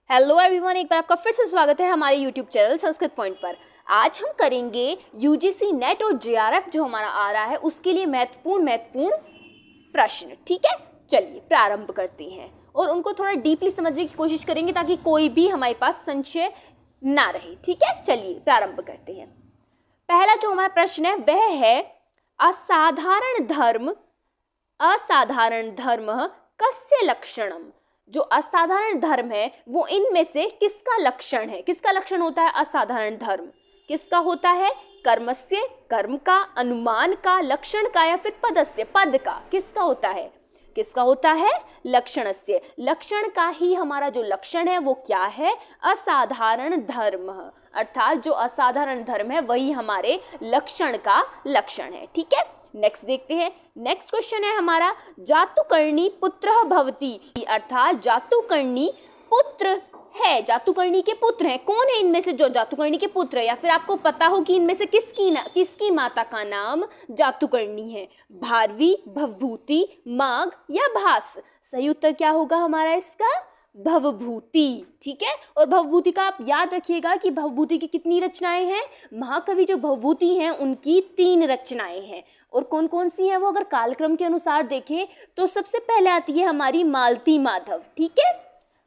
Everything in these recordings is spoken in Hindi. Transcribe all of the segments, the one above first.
हेलो एवरीवन, एक बार आपका फिर से स्वागत है हमारे यूट्यूब चैनल संस्कृत पॉइंट पर। आज हम करेंगे यूजीसी नेट और जेआरएफ जो हमारा आ रहा है उसके लिए महत्वपूर्ण प्रश्न। ठीक है, चलिए प्रारंभ करते हैं और उनको थोड़ा डीपली समझने की कोशिश करेंगे ताकि कोई भी हमारे पास संशय ना रहे। ठीक है, चलिए प्रारंभ करते हैं। पहला जो हमारा प्रश्न है वह है असाधारण धर्म कस्य लक्षणम। जो असाधारण धर्म है वो इनमें से किसका लक्षण है? किसका लक्षण होता है असाधारण धर्म? किसका होता है? कर्मस्य, कर्म का, अनुमान का, लक्षण का, या फिर पदस्य, पद का। किसका होता है? किसका होता है? लक्षणस्य। लक्षण का ही हमारा जो लक्षण है वो क्या है? असाधारण धर्म। अर्थात जो असाधारण धर्म है वही हमारे लक्षण का लक्षण है। ठीक है, नेक्स्ट देखते हैं। नेक्स्ट क्वेश्चन है हमारा जातुकर्णी पुत्रः भवति। अर्थात जातुकर्णी पुत्र है, जातुकर्णी के पुत्र हैं। कौन है इनमें से जो जातुकर्णी के पुत्र है? या फिर आपको पता हो कि इनमें से किसकी माता का नाम जातुकर्णी है? भारवी, भवभूति, माघ या भास? सही उत्तर क्या होगा हमारा इसका? भवभूति। ठीक है, और भवभूति का आप याद रखिएगा कि भवभूति की कितनी रचनाएं हैं? महाकवि जो भवभूति हैं उनकी 3 रचनाएं हैं। और कौन कौन सी हैं वो अगर कालक्रम के अनुसार देखें तो सबसे पहले आती है हमारी मालती माधव। ठीक है,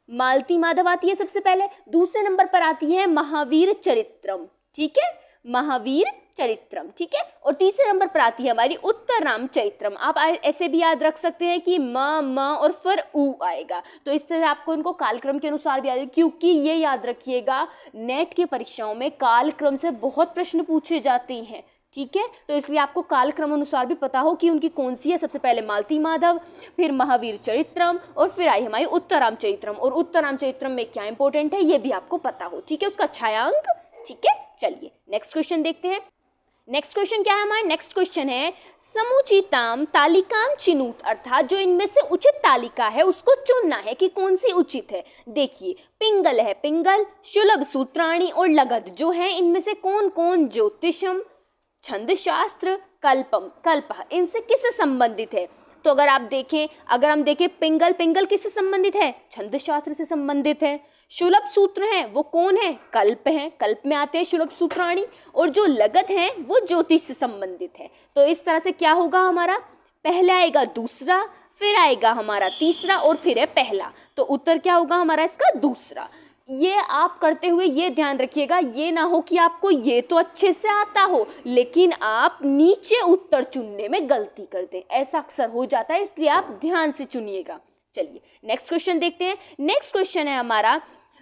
मालती माधव आती है सबसे पहले। दूसरे नंबर पर आती है महावीर चरित्रम। ठीक है, महावीर चरित्रम। ठीक है, और तीसरे नंबर पर आती है हमारी उत्तरराम चरित्रम। आप ऐसे भी याद रख सकते हैं कि म और फिर उ आएगा, तो इस तरह आपको इनको कालक्रम के अनुसार भी याद, क्योंकि ये याद रखिएगा नेट की परीक्षाओं में कालक्रम से बहुत प्रश्न पूछे जाते हैं। ठीक है, तो इसलिए आपको कालक्रम अनुसार भी पता हो कि उनकी कौन सी है। सबसे पहले मालती माधव, फिर महावीर चरित्रम, और फिर आई हमारी उत्तराम चरित्रम। और उत्तराम चरित्रम में क्या इंपॉर्टेंट है ये भी आपको पता हो। ठीक है, उसका छायांक। ठीक है, चलिए नेक्स्ट क्वेश्चन देखते हैं। नेक्स्ट क्वेश्चन क्या है हमारा? नेक्स्ट क्वेश्चन है समुचिताम तालिकाम चिनुत। अर्थात जो इनमें से उचित तालिका है उसको चुनना है कि कौन सी उचित है। देखिए, पिंगल है, पिंगल, शुलभ सूत्राणी और लगध जो है इनमें से कौन कौन ज्योतिषम, छंद शास्त्र, कल्पः इनसे किससे संबंधित है? तो अगर हम देखें पिंगल किससे संबंधित है? छंद शास्त्र से संबंधित है। शुलभ सूत्र हैं वो कौन है? कल्प हैं, कल्प में आते हैं शुलभ सूत्राणी। और जो लगध हैं वो ज्योतिष से संबंधित है। तो इस तरह से क्या होगा हमारा? पहले आएगा दूसरा, फिर आएगा हमारा तीसरा और फिर है पहला। तो उत्तर क्या होगा हमारा इसका? दूसरा। ये आप करते हुए ये ध्यान रखिएगा, ये ना हो कि आपको ये तो अच्छे से आता हो लेकिन आप नीचे उत्तर चुनने में गलती कर दें। ऐसा अक्सर हो जाता है, इसलिए आप ध्यान से चुनिएगा। चलिए नेक्स्ट क्वेश्चन देखते हैं। नेक्स्ट क्वेश्चन है हमारा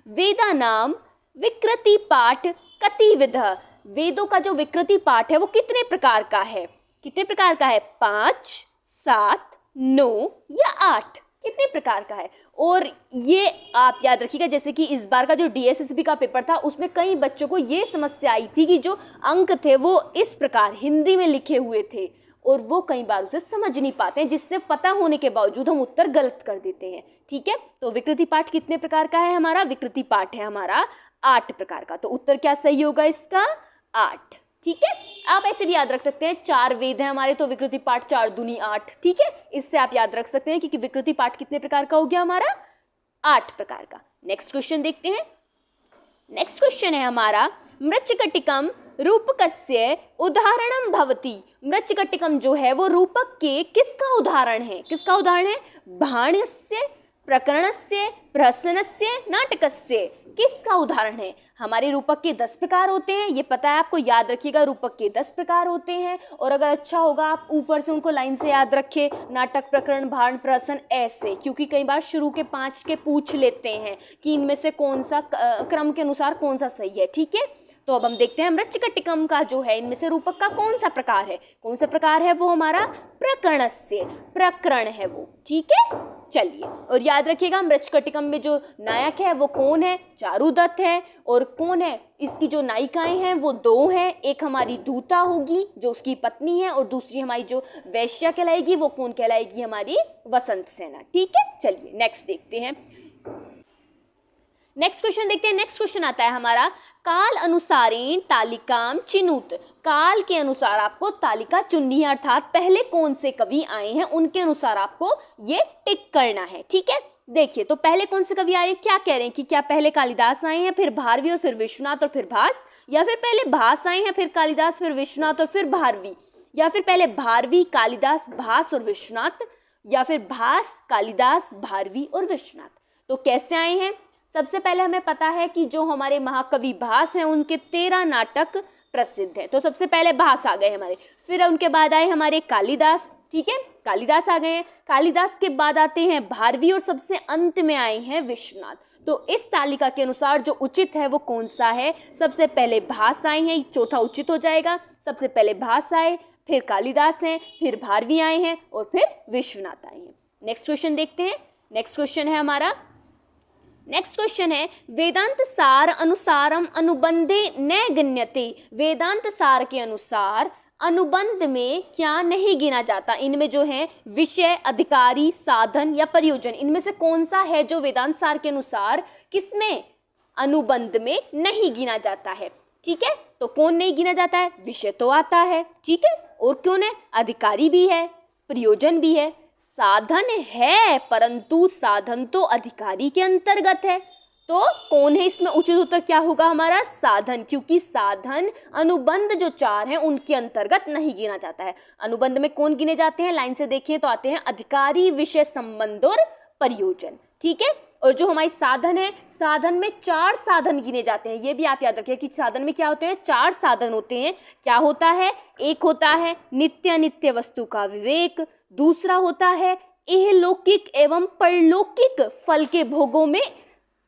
वेदा नाम विकृति पाठ कतिविधः। वेदों का जो विकृति पाठ है वो कितने प्रकार का है? कितने प्रकार का है? 5, 7, 9 या 8? कितने प्रकार का है? और ये आप याद रखिएगा, जैसे कि इस बार का जो डीएसएसबी का पेपर था उसमें कई बच्चों को ये समस्या आई थी कि जो अंक थे वो इस प्रकार हिंदी में लिखे हुए थे और वो कई बार उसे समझ नहीं पाते हैं, जिससे पता होने के बावजूद हम उत्तर गलत कर देते हैं। ठीक है, तो विकृति पाठ कितने प्रकार का है हमारा? विकृति पाठ है हमारा 8 प्रकार का। तो उत्तर क्या सही होगा इसका? 8। ठीक है, आप ऐसे भी याद रख सकते हैं 4 वेद हैं हमारे, तो विकृति पाठ 4 दूनी 8। ठीक है, इससे आप याद रख सकते हैं कि विकृति पाठ कितने प्रकार का हो गया हमारा? 8 प्रकार का। नेक्स्ट क्वेश्चन देखते हैं। नेक्स्ट क्वेश्चन है हमारा मृच्छकटिकम रूपकस्य उदाहरणम भवति। मृच्छकटिकम जो है वो रूपक के किसका उदाहरण है? किसका उदाहरण है? बाणस्य, प्रकरणस्य, प्रहसनस्य, नाटकस्य। किसका उदाहरण है? हमारे रूपक के 10 प्रकार होते हैं, ये पता है आपको, याद रखिएगा रूपक के 10 प्रकार होते हैं। और अगर अच्छा होगा आप ऊपर से उनको लाइन से याद रखें, नाटक, प्रकरण, भाण, प्रहसन, ऐसे, क्योंकि कई बार शुरू के 5 के पूछ लेते हैं कि इनमें से कौन सा क्रम के अनुसार कौन सा सही है। ठीक है, तो अब हम देखते हैं मृच्छकटिकम का जो है इनमें से रूपक का कौन सा प्रकार है? कौन सा प्रकार है वो हमारा? प्रकरणस्य, प्रकरण है वो। ठीक है, चलिए, और याद रखिएगा मृच्छकटिकम में जो नायक है वो कौन है? चारुदत्त है। और कौन है इसकी जो नायिकाएं हैं वो 2 हैं। एक हमारी दूता होगी जो उसकी पत्नी है और दूसरी हमारी जो वैश्या कहलाएगी वो कौन कहलाएगी? हमारी वसंत सेना। ठीक है, चलिए नेक्स्ट देखते हैं। नेक्स्ट क्वेश्चन देखते हैं। नेक्स्ट क्वेश्चन आता है हमारा काल अनुसारेण तालिकाम चिनुत। काल के अनुसार आपको तालिका चुननी है, अर्थात पहले कौन से कवि आए हैं उनके अनुसार आपको ये टिक करना है। ठीक है, देखिए तो पहले कौन से कवि आ रहे हैं, क्या कह रहे हैं कि क्या पहले कालिदास आए हैं फिर भारवी और फिर विश्वनाथ और फिर भास, या फिर पहले भास आए हैं फिर कालिदास फिर विश्वनाथ और फिर भारवी, या फिर पहले भारवी कालिदास भास और विश्वनाथ, या फिर भास कालिदास भारवी और विश्वनाथ। तो कैसे आए हैं, सबसे पहले हमें पता है कि जो हमारे महाकवि भास हैं उनके 13 नाटक प्रसिद्ध हैं। तो सबसे पहले भास आ गए हमारे, फिर उनके बाद आए हमारे कालिदास, ठीक है, कालिदास आ गए हैं, कालिदास के बाद आते हैं भारवी और सबसे अंत में आए हैं विश्वनाथ। तो इस तालिका के अनुसार जो उचित है वो कौन सा है, सबसे पहले भास आए हैं, चौथा उचित हो जाएगा। सबसे पहले भास आए, फिर कालिदास हैं, फिर भारवी आए हैं और फिर विश्वनाथ आए हैं। नेक्स्ट क्वेश्चन देखते हैं। नेक्स्ट क्वेश्चन है हमारा, नेक्स्ट क्वेश्चन है वेदांत सार अनुसारम अनुबंधे न गण्यते। वेदांत सार के अनुसार अनुबंध में क्या नहीं गिना जाता, इनमें जो है विषय, अधिकारी, साधन या प्रयोजन, इनमें से कौन सा है जो वेदांत सार के अनुसार किसमें अनुबंध में नहीं गिना जाता है। ठीक है, तो कौन नहीं गिना जाता है, विषय तो आता है, ठीक है, और कौन है, अधिकारी भी है, प्रयोजन भी है, साधन है, परंतु साधन तो अधिकारी के अंतर्गत है। तो कौन है इसमें उचित उत्तर क्या होगा हमारा, साधन, क्योंकि साधन अनुबंध जो 4 हैं उनके अंतर्गत नहीं गिना जाता है। अनुबंध में कौन गिने जाते हैं, लाइन से देखिए तो आते हैं अधिकारी, विषय, संबंध और प्रयोजन, ठीक है। और जो हमारी साधन है, साधन में 4 साधन गिने जाते हैं, ये भी आप याद रखिए कि साधन में क्या होते हैं, 4 साधन होते हैं। क्या होता है, एक होता है नित्य अनित्य वस्तु का विवेक, दूसरा होता है इहलौकिक एवं परलौकिक फल के भोगों में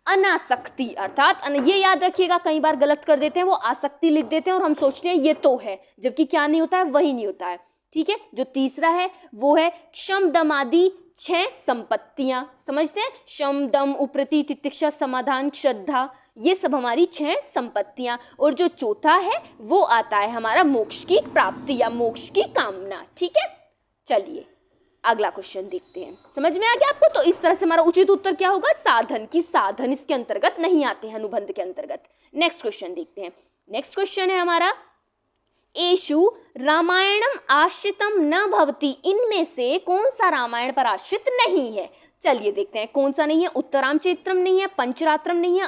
अनासक्ति, अर्थात ये याद रखिएगा, कई बार गलत कर देते हैं, वो आसक्ति लिख देते हैं और हम सोचते हैं ये तो है, जबकि क्या नहीं होता है, वही नहीं होता है, ठीक है। जो तीसरा है वो है क्षम दम आदि 6 संपत्तियां, समझते हैं, शम दम उपरति तितिक्षा समाधान श्रद्धा, ये सब हमारी 6 संपत्तियां। और जो चौथा है वो आता है हमारा मोक्ष की प्राप्ति या मोक्ष की कामना, ठीक है। चलिए अगला क्वेश्चन देखते हैं, समझ में आ गया आपको। तो इस तरह से हमारा उचित उत्तर क्या होगा, साधन, की साधन इसके अंतर्गत नहीं आते हैं, अनुबंध के अंतर्गत। नेक्स्ट क्वेश्चन देखते हैं। नेक्स्ट क्वेश्चन है हमारा एषु रामायणम आश्रितम न भवति। इनमें से कौन सा रामायण पर आश्रित नहीं है, चलिए देखते हैं कौन सा नहीं है। उत्तरामचरित्रम नहीं है, पंचरात्रम नहीं है,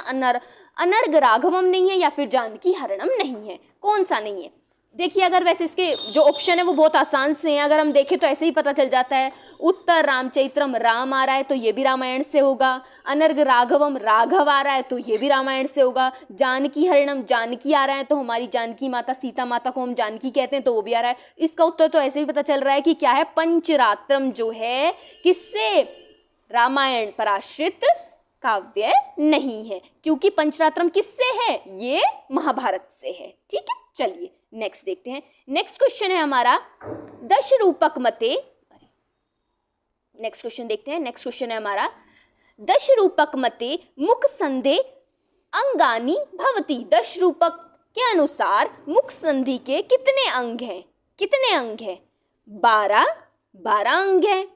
अनर्ग राघवम नहीं है, या फिर जानकी हरणम नहीं है। कौन सा नहीं है, देखिए अगर वैसे इसके जो ऑप्शन है वो बहुत आसान से हैं, अगर हम देखें तो ऐसे ही पता चल जाता है। उत्तर रामचरित्रम राम आ रहा है तो ये भी रामायण से होगा, अनर्ग राघवम राघव आ रहा है तो ये भी रामायण से होगा, जानकी हरणम जानकी आ रहा है तो हमारी जानकी माता सीता माता को हम जानकी कहते हैं तो वो भी आ रहा है। इसका उत्तर तो ऐसे ही पता चल रहा है कि क्या है, पंचरात्रम जो है किससे, रामायण पर आश्रित काव्य नहीं है, क्योंकि पंचरात्रम किससे है, ये महाभारत से है, ठीक है। चलिए नेक्स्ट देखते हैं। नेक्स्ट क्वेश्चन है हमारा दश रूपक मते, नेक्स्ट क्वेश्चन देखते हैं। नेक्स्ट क्वेश्चन है हमारा दश रूपक मते मुख संधे अंगानी भवती। दश रूपक के अनुसार मुख संधि के कितने अंग हैं, कितने अंग हैं, 12 अंग हैं,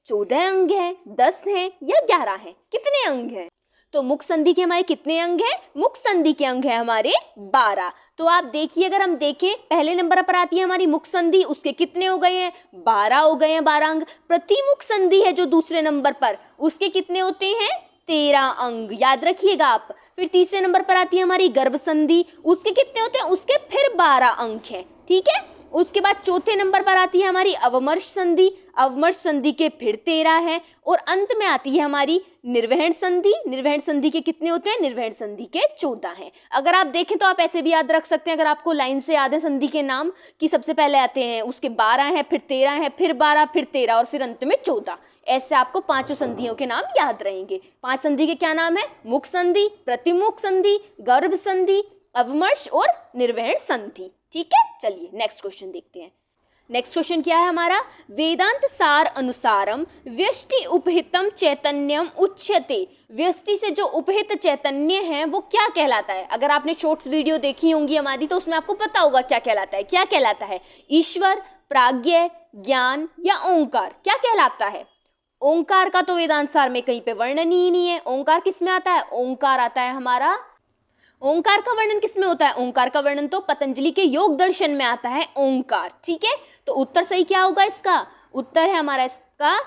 14 अंग हैं, 10 हैं या 11 हैं, कितने अंग हैं। तो मुख संधि के हमारे कितने अंग हैं, मुख संधि के अंग हैं हमारे 12। तो आप देखिए अगर हम देखें पहले नंबर पर आती है हमारी मुख संधि, उसके कितने हो गए हैं, 12 हो गए हैं, 12 अंग। प्रतिमुख संधि है जो दूसरे नंबर पर, उसके कितने होते हैं, 13 अंग, याद रखिएगा आप। फिर तीसरे नंबर पर आती है हमारी गर्भ संधि, उसके कितने होते हैं, उसके फिर 12 अंक हैं, ठीक है। उसके बाद चौथे नंबर पर आती है हमारी अवमर्श संधि, अवमर्श संधि के फिर 13 हैं। और अंत में आती है हमारी निर्वहन संधि, निर्वहन संधि के कितने होते हैं, निर्वहन संधि के 14 हैं। अगर आप देखें तो आप ऐसे भी याद रख सकते हैं, अगर आपको लाइन से याद है संधि के नाम कि सबसे पहले आते हैं, उसके 12 हैं, फिर 13 हैं, फिर 12, फिर 13 और फिर अंत में 14। ऐसे आपको 5 संधियों के नाम याद रहेंगे। 5 संधि के क्या नाम है, मुख संधि, प्रतिमुख संधि, गर्भ संधि, अवमर्श और निर्वहन संधि, ठीक है। चलिए नेक्स्ट क्वेश्चन देखते हैं। नेक्स्ट क्वेश्चन क्या है हमारा, वेदांत सार अनुसारम व्यष्टि उपहितम चैतन्यम उच्यते। व्यष्टि से जो उपहित चैतन्य है वो क्या कहलाता है। अगर आपने शॉर्ट्स वीडियो देखी होंगी हमारी तो उसमें आपको पता होगा क्या कहलाता है। क्या कहलाता है, ईश्वर, प्राज्ञ, ज्ञान या ओंकार, क्या कहलाता है। ओंकार का तो वेदांत सार में कहीं पे वर्णन ही नहीं है। ओंकार किस में आता है, ओंकार आता है हमारा, ओंकार का वर्णन किसमें होता है, ओंकार का वर्णन तो पतंजलि के योग दर्शन में आता है ओंकार, ठीक है। तो उत्तर सही क्या होगा इसका, उत्तर है हमारा इसका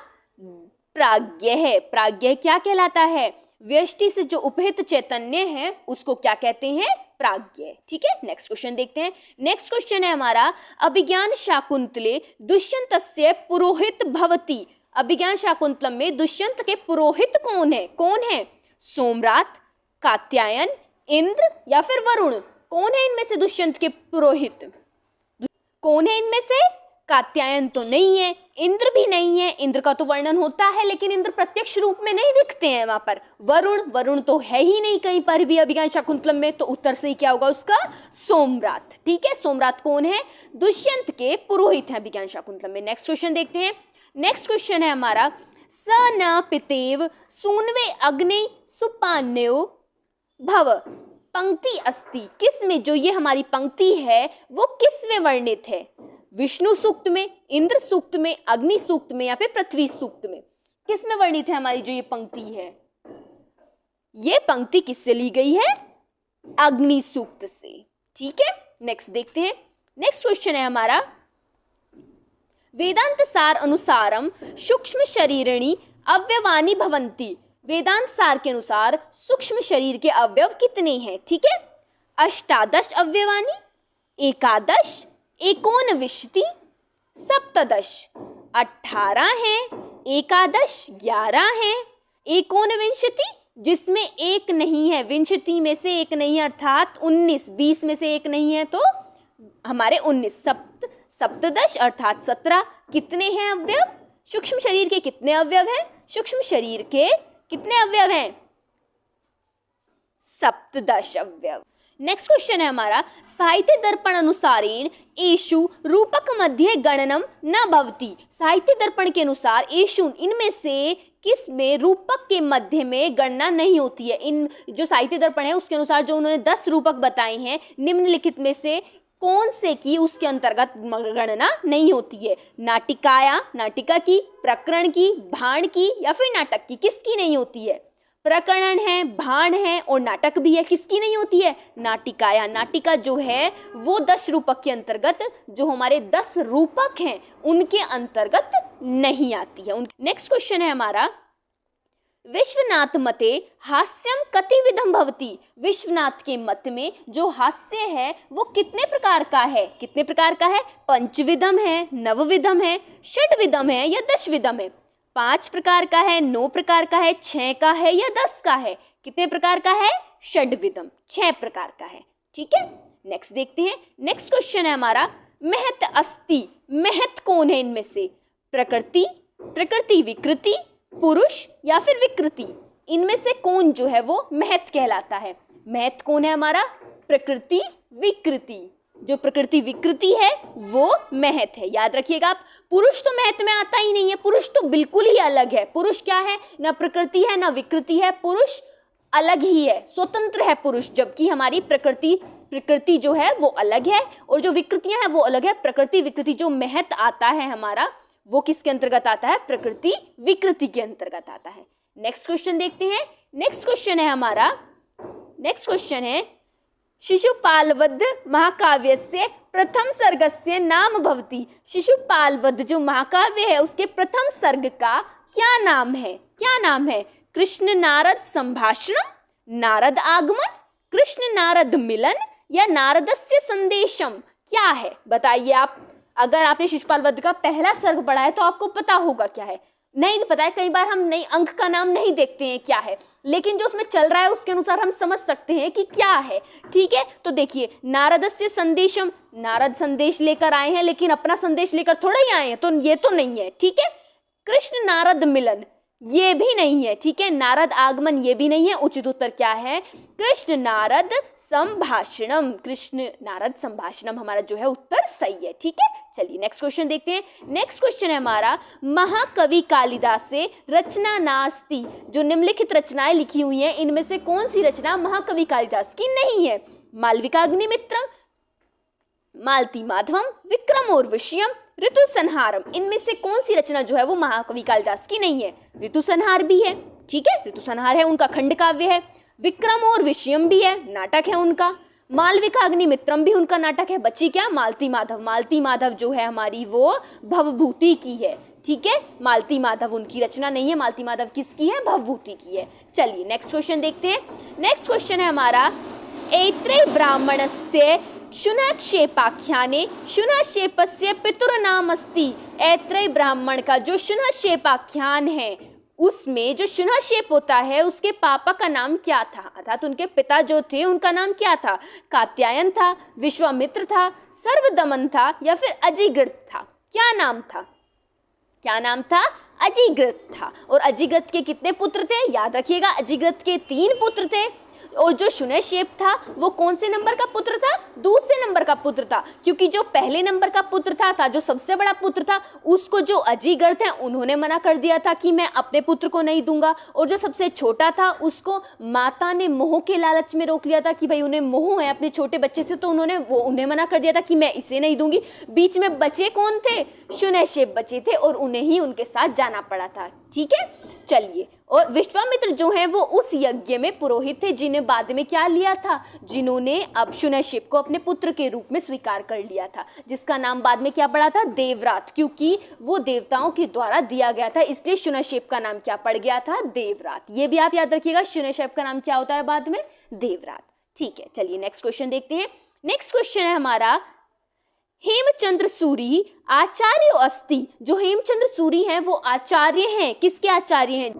प्राज्ञ है। प्राज्ञ क्या कहलाता है? व्यष्टि से जो उपहित चैतन्य है उसको क्या कहते हैं? प्राज्ञ। ठीक है, नेक्स्ट क्वेश्चन देखते हैं। नेक्स्ट क्वेश्चन है हमारा, अभिज्ञान शाकुंतले दुष्यंतस्य पुरोहित भवति। अभिज्ञान शाकुंतलम में दुष्यंत के पुरोहित कौन है? कौन है? सोमरात, कात्यायन, इंद्र या फिर वरुण? कौन है इनमें से दुष्यंत के पुरोहित? कौन है इनमें से? कात्यायन तो नहीं है, इंद्र भी नहीं है, इंद्र का तो वर्णन होता है लेकिन इंद्र प्रत्यक्ष रूप में नहीं दिखते हैं वहां पर। वरुण तो है ही नहीं कहीं पर भी अभिज्ञान शाकुंतलम में, तो उत्तर सही क्या होगा उसका? सोमरात। ठीक है, सोमरात कौन है? दुष्यंत के पुरोहित हैं अभिज्ञान शाकुंतलम में। नेक्स्ट क्वेश्चन देखते हैं। नेक्स्ट क्वेश्चन है हमारा, स न पितेव सूनवे अग्नि सुपान्यो भव। पंक्ति अस्ति, किस में? जो ये हमारी पंक्ति है वो किस में वर्णित है? विष्णु सूक्त में, इंद्र सूक्त में, अग्नि सूक्त में या फिर पृथ्वी सूक्त में? किस में वर्णित है हमारी जो ये पंक्ति है? ये पंक्ति किससे ली गई है? अग्नि सूक्त से। ठीक है, नेक्स्ट देखते हैं। नेक्स्ट क्वेश्चन है हमारा, वेदांत सार अनुसारम सूक्ष्म शरीरणी अवयवानि भवन्ति। वेदांत सार के अनुसार सूक्ष्म शरीर के अवयव कितने हैं? ठीक है, अष्टादश अवयवानि, एकादश, एकोनविंशति, सप्तदश। 18 है, एकादश 11 है, एकोनविंशति जिसमें एक नहीं है, विंशति में से एक नहीं है अर्थात 19, 20 में से एक नहीं है तो हमारे 19, सप्तदश अर्थात 17। कितने हैं अवयव? सूक्ष्म शरीर के कितने अवयव हैं? सूक्ष्म शरीर के कितने अवयव हैं? सप्तदश अवयव। नेक्स्ट क्वेश्चन है हमारा, साहित्य दर्पण अनुसारेण एषु रूपक मध्य गणनम न भवति। साहित्य दर्पण के अनुसार एषु इनमें से किस में रूपक के मध्य में गणना नहीं होती है? इन जो साहित्य दर्पण है उसके अनुसार जो उन्होंने 10 रूपक बताए हैं, निम्नलिखित में से कौन से की उसके अंतर्गत गणना नहीं होती है? नाटिकाया, नाटिका की, प्रकरण की, भाण की या फिर नाटक की? किसकी नहीं होती है? प्रकरण है, भाण है और नाटक भी है। किसकी नहीं होती है? नाटिकाया। नाटिका जो है वो 10 रूपक के अंतर्गत, जो हमारे 10 रूपक हैं उनके अंतर्गत नहीं आती है। नेक्स्ट क्वेश्चन है हमारा, विश्वनाथ मते हास्यम कति विधम भवति। विश्वनाथ के मत में जो हास्य है वो कितने प्रकार का है? कितने प्रकार का है? पंचविधम है, नवविधम है, षड्विधम है या 10 विधम है? 5 प्रकार का है, 9 प्रकार का है, 6 का है या 10 का है? कितने प्रकार का है? षड्विधम, 6 प्रकार का है। ठीक है, नेक्स्ट देखते हैं। नेक्स्ट क्वेश्चन है हमारा, महत अस्ति। महत कौन है इनमें से? प्रकृति, प्रकृति विकृति, पुरुष या फिर विकृति? इनमें से कौन जो है वो महत कहलाता है? महत कौन है हमारा? प्रकृति विकृति। जो प्रकृति विकृति है वो महत है, याद रखिएगा आप। पुरुष तो महत में आता ही नहीं है, पुरुष तो बिल्कुल ही अलग है। पुरुष क्या है? ना प्रकृति है ना विकृति है, पुरुष अलग ही है, स्वतंत्र है पुरुष। जबकि हमारी प्रकृति जो है वो अलग है और जो विकृतियां हैं वो अलग है। प्रकृति विकृति जो महत आता है हमारा वो किसके अंतर्गत आता है? प्रकृति विकृति के अंतर्गत आता है। नेक्स्ट क्वेश्चन देखते हैं। नेक्स्ट क्वेश्चन है हमारा, नेक्स्ट क्वेश्चन है, शिशुपालवध महाकाव्य से प्रथम सर्गस्य नाम भवति। शिशुपालवध जो महाकाव्य है उसके प्रथम सर्ग का क्या नाम है? क्या नाम है? कृष्ण नारद संभाषणम, नारद आगमन, कृष्ण नारद मिलन या नारदस्य संदेशम? क्या है बताइए आप। अगर आपने शिशुपाल वध का पहला सर्ग पढ़ा है तो आपको पता होगा क्या है। नहीं भी पता है, कई बार हम नई अंक का नाम नहीं देखते हैं क्या है, लेकिन जो उसमें चल रहा है उसके अनुसार हम समझ सकते हैं कि क्या है। ठीक है, तो देखिए, नारदस्य संदेशम, नारद संदेश लेकर आए हैं लेकिन अपना संदेश लेकर थोड़ा ही आए हैं, तो ये तो नहीं है। ठीक है, कृष्ण नारद मिलन ये भी नहीं है। ठीक है, नारद आगमन ये भी नहीं है। उचित उत्तर क्या है? कृष्ण नारद संभाषणम। कृष्ण नारद संभाषणम हमारा जो है उत्तर सही है। ठीक है, चलिए नेक्स्ट क्वेश्चन देखते हैं। नेक्स्ट क्वेश्चन है हमारा, महाकवि कालिदास से रचना नास्ति। जो निम्नलिखित रचनाएं लिखी हुई हैं इनमें से कौन सी रचना महाकवि कालिदास की नहीं है? मालविकाग्निमित्रम, मालती माधवम, विक्रम और विषयम, ऋतु संहारम। इनमें से कौन सी रचना जो है वो महाकवि कालिदास की नहीं है? ऋतु संहार भी है। ठीक है, ऋतु संहार है उनका खंड काव्य है। विक्रम और विषयम भी है, नाटक है उनका। मालविकाग्निमित्रम भी उनका नाटक है। बची क्या? मालती माधव। मालती माधव जो है हमारी वो भवभूति की है। ठीक है, मालती माधव उनकी रचना नहीं है, मालती माधव किसकी है, भवभूति की है। चलिए नेक्स्ट क्वेश्चन देखते हैं। नेक्स्ट क्वेश्चन है हमारा, ऐत्रेय ब्राह्मणस्य शुनक्षेपाख्याने शुनक्षेपस्य पितुर्नामस्ति। ऐत्रेय ब्राह्मण का जो शुनक्षेपाख्यान है उसमें जो शुनक्षेप होता है उसके पापा का नाम क्या था, अर्थात उनके पिता जो थे उनका नाम क्या था, कात्यायन था, विश्वामित्र था, सर्वदमन था या फिर अजिग्रत था। क्या नाम था, क्या नाम था, अजिग्रत था। और अजिग्रत के कितने पुत्र थे, याद रखिएगा अजिग्रत के 3 पुत्र थे। और जो शुनक्षेप था वो कौन से नंबर का पुत्र था, दूसरे नंबर का पुत्र था, क्योंकि जो पहले नंबर का पुत्र था जो सबसे बड़ा पुत्र था उसको जो अजिग्रत है उन्होंने मना कर दिया था कि मैं अपने पुत्र को नहीं दूंगा। और जो सबसे छोटा था उसको माता ने मोह के लालच में रोक लिया था कि भाई उन्हें मोह है अपने छोटे बच्चे से, तो उन्हें मना कर दिया था कि मैं इसे नहीं दूंगी। बीच में बचे कौन थे, शुनक्षेप बचे थे और उन्हें ही उनके साथ जाना पड़ा था। ठीक है, चलिए। और विश्वामित्र जो हैं वो उस यज्ञ में पुरोहित थे जिन्हें बाद में क्या लिया था, जिन्होंने अब शुनक्षेप को अपने पुत्र के रूप में स्वीकार कर लिया था, जिसका नाम बाद में क्या पड़ा था, देवरात, क्योंकि वो देवताओं के द्वारा दिया गया था, इसलिए शुनक्षेप का नाम क्या पड़ गया था, देवरात। ये भी आप याद रखिएगा, शुनक्षेप का नाम क्या होता है बाद में, देवरात। ठीक है, चलिए नेक्स्ट क्वेश्चन देखते हैं। नेक्स्ट क्वेश्चन है हमारा, हेमचंद्र सूरी आचार्य अस्ति। जो हेमचंद्र सूरी हैं वो आचार्य हैं, किसके आचार्य हैं,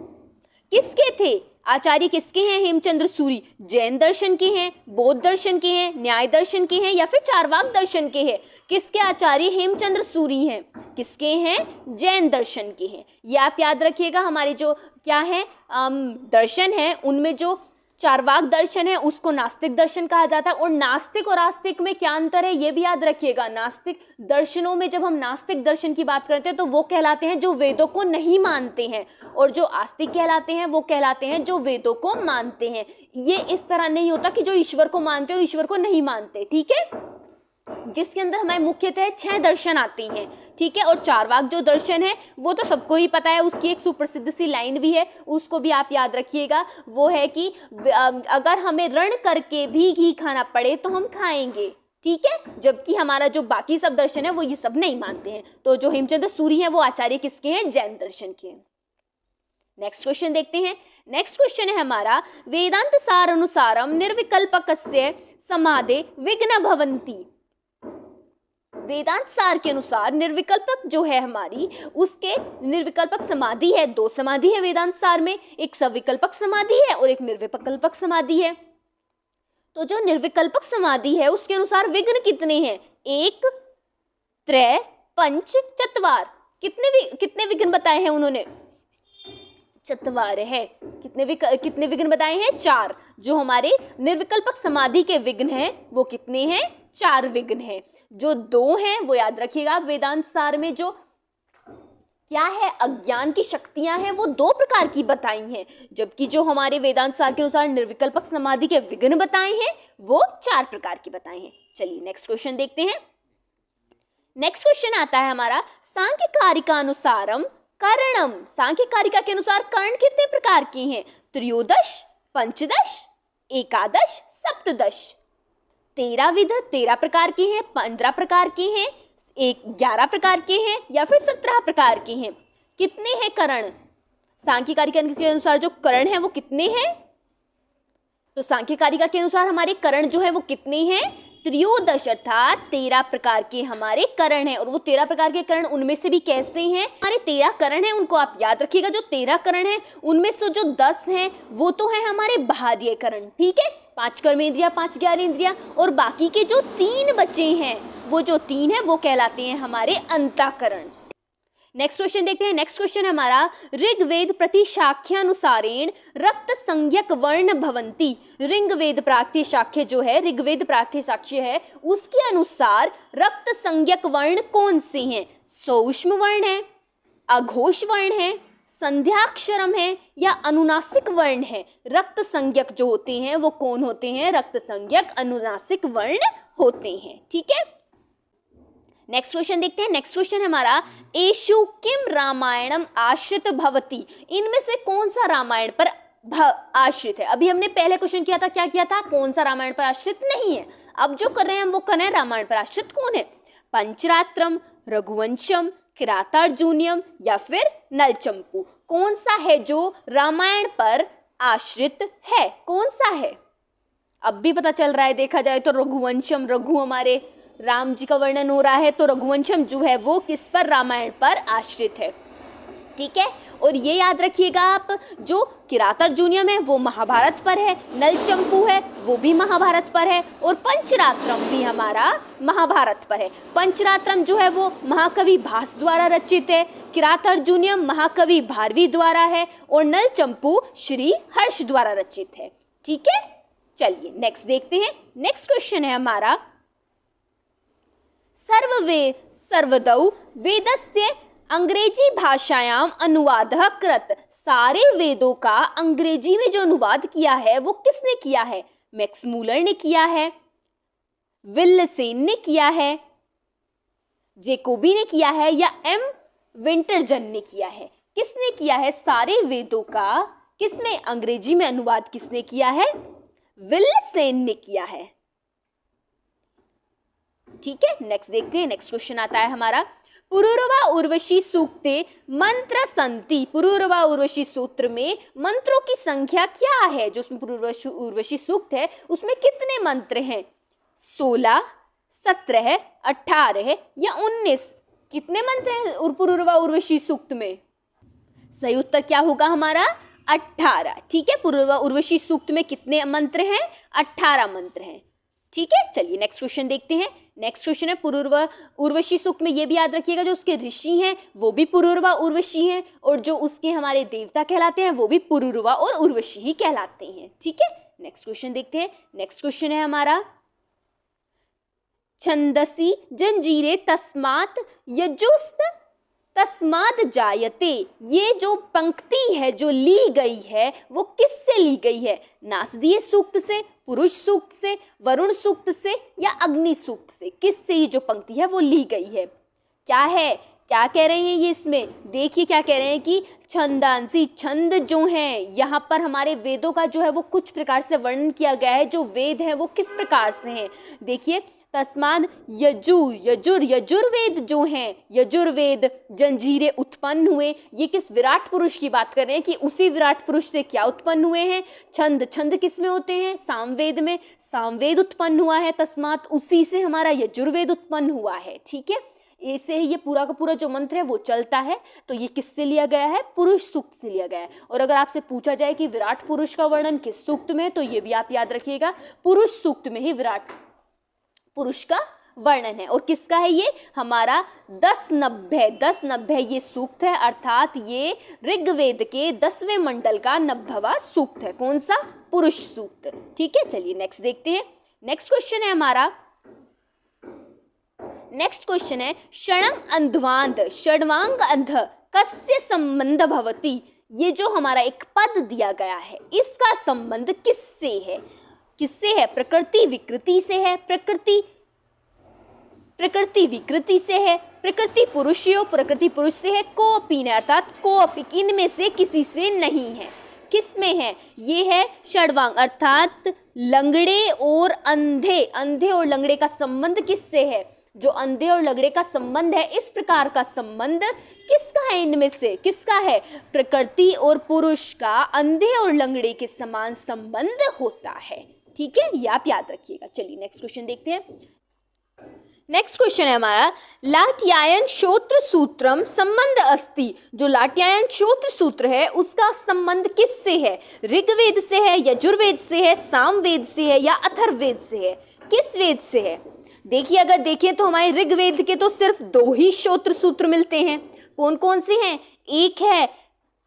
किसके थे, आचार्य किसके हैं हेमचंद्र सूरी, जैन दर्शन के हैं, बौद्ध दर्शन के हैं, न्याय दर्शन के हैं या फिर चारवाक दर्शन के हैं। किसके आचार्य हेमचंद्र सूरी हैं, किसके हैं, जैन दर्शन के हैं। ये आप याद रखिएगा। हमारे जो क्या है दर्शन है उनमें जो चारवाक दर्शन है उसको नास्तिक दर्शन कहा जाता है। और नास्तिक और आस्तिक में क्या अंतर है ये भी याद रखिएगा। नास्तिक दर्शनों में जब हम नास्तिक दर्शन की बात करते हैं तो वो कहलाते हैं जो वेदों को नहीं मानते हैं, और जो आस्तिक कहलाते हैं वो कहलाते हैं जो वेदों को मानते हैं। ये इस तरह नहीं होता कि जो ईश्वर को मानते और ईश्वर को नहीं मानते, ठीक है, जिसके अंदर हमारे मुख्यतः 6 दर्शन आते हैं। ठीक है, और चारवाक जो दर्शन है वो तो सबको ही पता है, उसकी एक सुप्रसिद्ध सी लाइन भी है, उसको भी आप याद रखिएगा। वो है कि अगर हमें रण करके भी घी खाना पड़े तो हम खाएंगे। ठीक है, जबकि हमारा जो बाकी सब दर्शन है वो ये सब नहीं मानते हैं। तो जो हेमचंद्र सूरी हैं वो आचार्य किसके हैं, जैन दर्शन के हैं। नेक्स्ट क्वेश्चन देखते हैं। नेक्स्ट क्वेश्चन है हमारा, वेदांत सार अनुसारम निर्विकल्पकस्य समाधे विघ्न भवन्ति। वेदांत सार के अनुसार निर्विकल्पक जो है हमारी, उसके निर्विकल्पक समाधि है, 2 समाधि है वेदांत सार में, एक सविकल्पक समाधि है और एक निर्विकल्पक समाधि है। तो जो निर्विकल्पक समाधि है उसके अनुसार विघ्न कितने हैं, 1 3 5 चत्वार। कितने विघ्न बताए हैं उन्होंने, चत्वार है। कितने विघ्न बताए हैं, 4। जो हमारे निर्विकल्पक समाधि के विघ्न हैं वो कितने हैं, 4 विघ्न हैं। जो 2 हैं वो याद रखिएगा, वेदांत सार में जो क्या है अज्ञान की शक्तियां हैं वो 2 प्रकार की बताई हैं, जबकि जो हमारे वेदांत सार के अनुसार निर्विकल्पक समाधि के विघ्न बताए हैं वो 4 प्रकार की बताए हैं। चलिए नेक्स्ट क्वेश्चन देखते हैं। नेक्स्ट क्वेश्चन आता है हमारा, सांख्य कारिकानुसारम करणम। सांख्य कारिका के अनुसार कर्ण कितने प्रकार के हैं, त्रयोदश, पंचदश, एकादश, सप्तदश। 13 विध 13 प्रकार के हैं, 15 प्रकार के हैं, 11 प्रकार के हैं या फिर 17 प्रकार के हैं। कितने हैं करण, सांख्य कारिका के अनुसार जो करण है वो कितने हैं, तो सांख्य कारिका के अनुसार हमारे करण जो है वो कितने हैं, त्रयोदश, अर्थात 13 प्रकार के हमारे करण हैं। और वो 13 प्रकार के करण उनमें से भी कैसे हैं, हमारे 13 करण हैं उनको आप याद रखिएगा। जो 13 करण हैं उनमें से जो 10 हैं वो तो है हमारे बाह्य करण, ठीक है, 5 कर्मेंद्रिया, 5 ज्ञानेंद्रिया, और बाकी के जो 3 बचे हैं वो जो 3 हैं वो कहलाते हैं हमारे अंतःकरण। नेक्स्ट क्वेश्चन देखते हैं। नेक्स्ट क्वेश्चन हमारा, ऋग्वेद प्रतिशाख्यानुसारेण रक्त संज्ञक वर्ण भवन्ति। ऋग्वेद प्रार्थ्य शाख्य जो है, ऋग्वेद प्रार्थ्य शाख्य है, उसके अनुसार रक्त संज्ञक वर्ण कौन से हैं, सौष्म वर्ण है, अघोष वर्ण है, संध्याक्षरम है या अनुनासिक वर्ण है। रक्त संज्ञक जो होते हैं वो कौन होते हैं, रक्त संज्ञक अनुनासिक वर्ण होते हैं। ठीक है, नेक्स्ट क्वेश्चन देखते हैं। नेक्स्ट क्वेश्चन है हमारा, एषु किम रामायणम आश्रित भवति। इनमें से कौन सा रामायण पर आश्रित है। अभी हमने पहले क्वेश्चन किया था, क्या किया था, कौन सा रामायण पर आश्रित नहीं है। अब जो कर रहे हैं हम वो कर रहे हैं रामायण पर आश्रित कौन है, पंचरात्रम, रघुवंशम, किरातार्जुनीयम या फिर नलचंपू? कौन सा है जो रामायण पर आश्रित है? कौन सा है? अब भी पता चल रहा है, देखा जाए तो रघुवंशम, रघु हमारे राम जी का वर्णन हो रहा है, तो रघुवंशम जो है वो किस पर? रामायण पर आश्रित है। ठीक है, और ये याद रखिएगा आप, जो किरातार्जुनीयम है वो महाभारत पर है, नलचंपू है वो भी महाभारत पर है, और पंचरात्रम भी हमारा महाभारत पर है। पंचरात्रम जो है वो महाकवि भास द्वारा रचित है, किरातार्जुनीयम महाकवि भारवी द्वारा है, और नलचंपू श्री हर्ष द्वारा रचित है। ठीक है, चलिए नेक्स्ट देखते हैं। नेक्स्ट क्वेश्चन है हमारा, सर्वदौ वेदस्य अंग्रेजी भाषायाम अनुवादः कृत। सारे वेदों का अंग्रेजी में जो अनुवाद किया है वो किसने किया है? मैक्स मूलर ने किया है, विल्सेन ने किया है, जेकोबी ने किया है, या एम विंटरजन ने किया है? किसने किया है सारे वेदों का किसमें अंग्रेजी में अनुवाद किसने किया है? विल्सेन ने किया है। ठीक है, नेक्स्ट देखते हैं। नेक्स्ट क्वेश्चन आता है हमारा, पुरूरवा उर्वशी सूक्ते मंत्र संति। पुरूरवा उर्वशी सूत्र में मंत्रों की संख्या क्या है? जो उसमें पुरूरवा उर्वशी सूक्त है उसमें कितने मंत्र हैं? 16, 17, 18 या 19? कितने मंत्र हैं पुरूरवा उर्वशी सूक्त में? सही उत्तर क्या होगा हमारा? 18। ठीक है, पुरूरवा उर्वशी सूक्त में कितने मंत्र हैं? 18 मंत्र हैं। ठीक है, चलिए नेक्स्ट क्वेश्चन देखते हैं। नेक्स्ट क्वेश्चन है पुरूरवा उर्वशी सूक्त में, ये भी याद रखिएगा, जो उसके ऋषि हैं वो भी पुरूरवा उर्वशी हैं, और जो उसके हमारे देवता कहलाते हैं वो भी पुरूरवा और उर्वशी ही कहलाते हैं। ठीक है, नेक्स्ट क्वेश्चन देखते हैं। नेक्स्ट क्वेश्चन है हमारा, छंदसी जंजीरे तस्मात् यजुस्त तस्माद जायते। ये जो पंक्ति है जो ली गई है वो किससे ली गई है? नासदीय सूक्त से, पुरुष सूक्त से, वरुण सूक्त से या अग्नि सूक्त से? किससे ये जो पंक्ति है वो ली गई है? क्या है, क्या कह रहे हैं ये इसमें? देखिए क्या कह रहे हैं कि छंदांसी, छंद जो हैं यहाँ पर हमारे वेदों का जो है वो कुछ प्रकार से वर्णन किया गया है। जो वेद हैं वो किस प्रकार से हैं? देखिए, तस्माद यजुर्वेद जो हैं, यजुर्वेद जंजीरें उत्पन्न हुए। ये किस विराट पुरुष की बात कर रहे हैं कि उसी विराट पुरुष से क्या उत्पन्न हुए हैं? छंद। छंद किस में होते हैं? सामवेद में। सामवेद उत्पन्न हुआ है, तस्मात उसी से हमारा यजुर्वेद उत्पन्न हुआ है। ठीक है, ऐसे ही ये पूरा का पूरा जो मंत्र है वो चलता है। तो ये किससे लिया गया है? पुरुष सूक्त से लिया गया है। और अगर आपसे पूछा जाए कि विराट पुरुष का वर्णन किस सूक्त में है, तो ये भी आप याद रखिएगा, पुरुष सूक्त में ही विराट पुरुष का वर्णन है। और किसका है ये? हमारा 10-90 ये सूक्त है, अर्थात ये ऋग्वेद के 10वें मंडल का 90वां सूक्त है। कौन सा? पुरुष सूक्त। ठीक है, चलिए नेक्स्ट देखते हैं। नेक्स्ट क्वेश्चन है हमारा, नेक्स्ट क्वेश्चन है, षडंग अंध्वांध षडवांग अंध कस्य संबंध भवति। ये जो हमारा एक पद दिया गया है इसका संबंध किससे है? किससे है? प्रकृति विकृति से है, प्रकृति विकृति से है, प्रकृति पुरुषयो प्रकृति पुरुष से है, कोपी ने अर्थात कोपी इनमें से किसी से नहीं है। किस में है? ये है षडवांग अर्थात लंगड़े और अंधे। अंधे और लंगड़े का संबंध किससे है? जो अंधे और लंगड़े का संबंध है, इस प्रकार का संबंध किसका है? इनमें से किसका है? प्रकृति और पुरुष का अंधे और लंगड़े के समान संबंध होता है। ठीक है, ये आप याद रखिएगा। चलिए नेक्स्ट क्वेश्चन देखते हैं। नेक्स्ट क्वेश्चन है हमारा, लाट्यायन श्रोत्र सूत्रम संबंध अस्ति। जो लाट्यायन श्रोत्र सूत्र है उसका संबंध किससे है? ऋग्वेद से है, यजुर्वेद से है, सामवेद से है या अथर्ववेद से है? किस वेद से है? देखिए, अगर देखें तो हमारे ऋग्वेद के तो सिर्फ 2 ही श्रोत्र सूत्र मिलते हैं। कौन कौन से हैं? एक है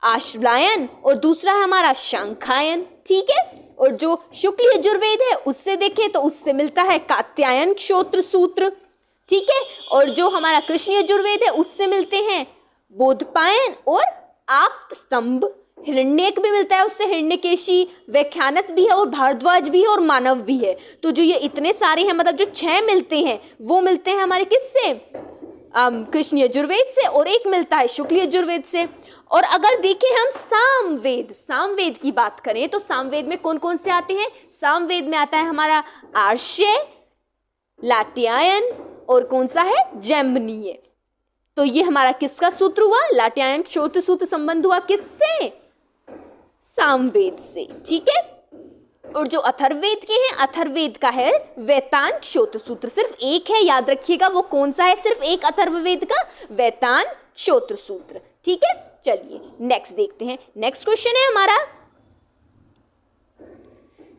आश्वलायन और दूसरा है हमारा शंखायन। ठीक है, और जो शुक्ल यजुर्वेद है उससे देखें तो उससे मिलता है कात्यायन श्रोत्र सूत्र। ठीक है, और जो हमारा कृष्ण यजुर्वेद है उससे मिलते हैं बोधपायन और आप्त स्तंभ। हिरण्यक भी मिलता है उससे, हिरण्यकेशी, व्याख्यानस भी है और भारद्वाज भी है और मानव भी है। तो जो ये इतने सारे हैं, मतलब जो 6 मिलते हैं वो मिलते हैं हमारे किससे? कृष्ण यजुर्वेद से, और एक मिलता है शुक्ल यजुर्वेद से। और अगर देखें हम सामवेद की बात करें तो सामवेद में कौन कौन से आते हैं? सामवेद में आता है हमारा आर्ष्य, लाट्यायन और कौन सा है? जैमिनीय। तो ये हमारा किसका सूत्र हुआ? लाट्यायन श्रोत्र सूत्र संबंध हुआ किससे? सामवेद से। ठीक है। और जो अथर्ववेद के हैं, अथर्ववेद का है वेतान श्रोत्र सूत्र, सिर्फ एक है, याद रखिएगा वो कौन सा है? सिर्फ एक अथर्ववेद का वेतान श्रोत्र सूत्र। ठीक है। चलिए नेक्स्ट देखते हैं। नेक्स्ट क्वेश्चन है हमारा,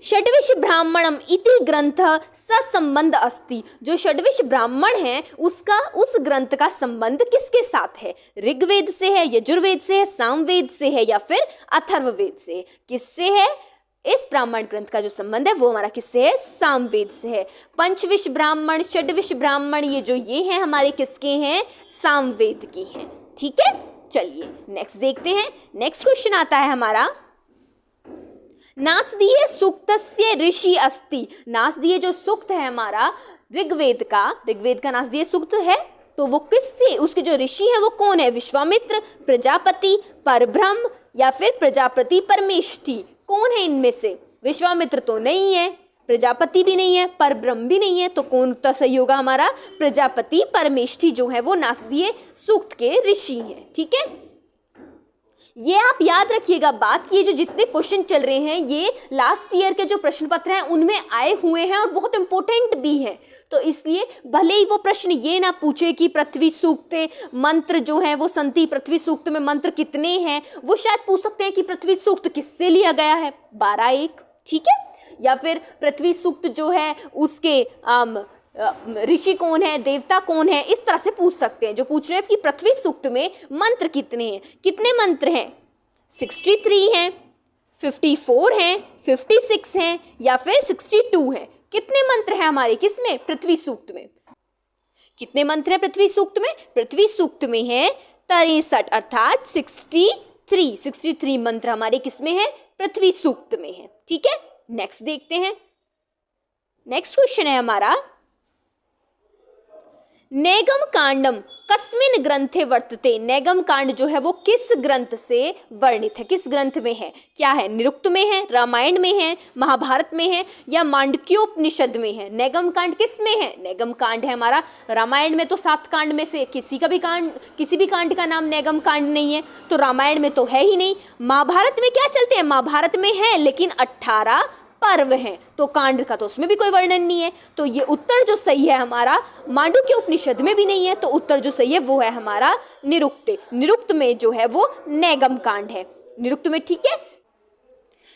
षड्विश ब्राह्मणम इति ग्रंथ ससंबंध अस्ति। जो षड्विश ब्राह्मण है उसका उस ग्रंथ का संबंध किसके साथ है? ऋग्वेद से है, यजुर्वेद से है, सामवेद से है या फिर अथर्ववेद से? किससे है? इस ब्राह्मण ग्रंथ का जो संबंध है वो हमारा किससे है? सामवेद से है। पंचविश ब्राह्मण, षड्विश ब्राह्मण, ये हैं हमारे किसके हैं? सामवेद के हैं। ठीक है। चलिए नेक्स्ट देखते हैं। नेक्स्ट क्वेश्चन आता है हमारा, नासदीय सूक्तस्य ऋषि अस्ति। नासदीय जो सूक्त है हमारा ऋग्वेद का नासदीय सूक्त है, तो वो किससे, उसके जो ऋषि है वो कौन है? विश्वामित्र, प्रजापति, परब्रह्म या फिर प्रजापति परमेष्ठी? कौन है इनमें से? विश्वामित्र तो नहीं है, प्रजापति भी नहीं है, परब्रह्म भी नहीं है, तो कौन उत्तर सही होगा हमारा? प्रजापति परमेष्ठी जो है वो नासदीय सूक्त के ऋषि हैं। ठीक है। ये आप याद रखिएगा बात की, जो जितने क्वेश्चन चल रहे हैं ये लास्ट ईयर के जो प्रश्न पत्र हैं उनमें आए हुए हैं और बहुत इंपॉर्टेंट भी हैं। तो इसलिए भले ही वो प्रश्न ये ना पूछे कि पृथ्वी सूक्त मंत्र जो है वो संति, पृथ्वी सूक्त में मंत्र कितने हैं, वो शायद पूछ सकते हैं कि पृथ्वी सूक्त किससे लिया गया है? 12-1। ठीक है। या फिर पृथ्वी सूक्त जो है उसके ऋषि कौन है, देवता कौन है, इस तरह से पूछ सकते हैं। जो पूछ रहे हैं कि पृथ्वी सूक्त में मंत्र कितने हैं? कितने मंत्र हैं? 63 हैं, 54 हैं, 56 हैं या फिर 62 हैं? कितने मंत्र हैं हमारे किसमें? पृथ्वी सूक्त में। कितने मंत्र हैं पृथ्वी सूक्त में? पृथ्वी सूक्त में है 63 अर्थात 63 मंत्र हमारे किसमें है? पृथ्वी सूक्त में है। ठीक है। नेक्स्ट देखते हैं। नेक्स्ट क्वेश्चन है हमारा, नैगम कांडम कस्मिन ग्रंथे वर्तते। नैगम कांड जो है वो किस ग्रंथ से वर्णित है? किस ग्रंथ में है? क्या है? निरुक्त में है, रामायण में है, महाभारत में है या मांडुक्योपनिषद में है? नैगम कांड किस में है? नैगम कांड है हमारा रामायण में। तो 7 कांड में से किसी भी कांड का नाम नैगम कांड नहीं है, तो रामायण में तो है ही नहीं। महाभारत में क्या चलते हैं? महाभारत में है लेकिन 18 पर्व हैं, तो कांड का तो उसमें भी कोई वर्णन नहीं है। तो ये उत्तर जो सही है हमारा, मांडुक्य उपनिषद में भी नहीं है, तो उत्तर जो सही है वो है हमारा निरुक्त। निरुक्त में जो है वो नैगम कांड है। निरुक्त में। ठीक है।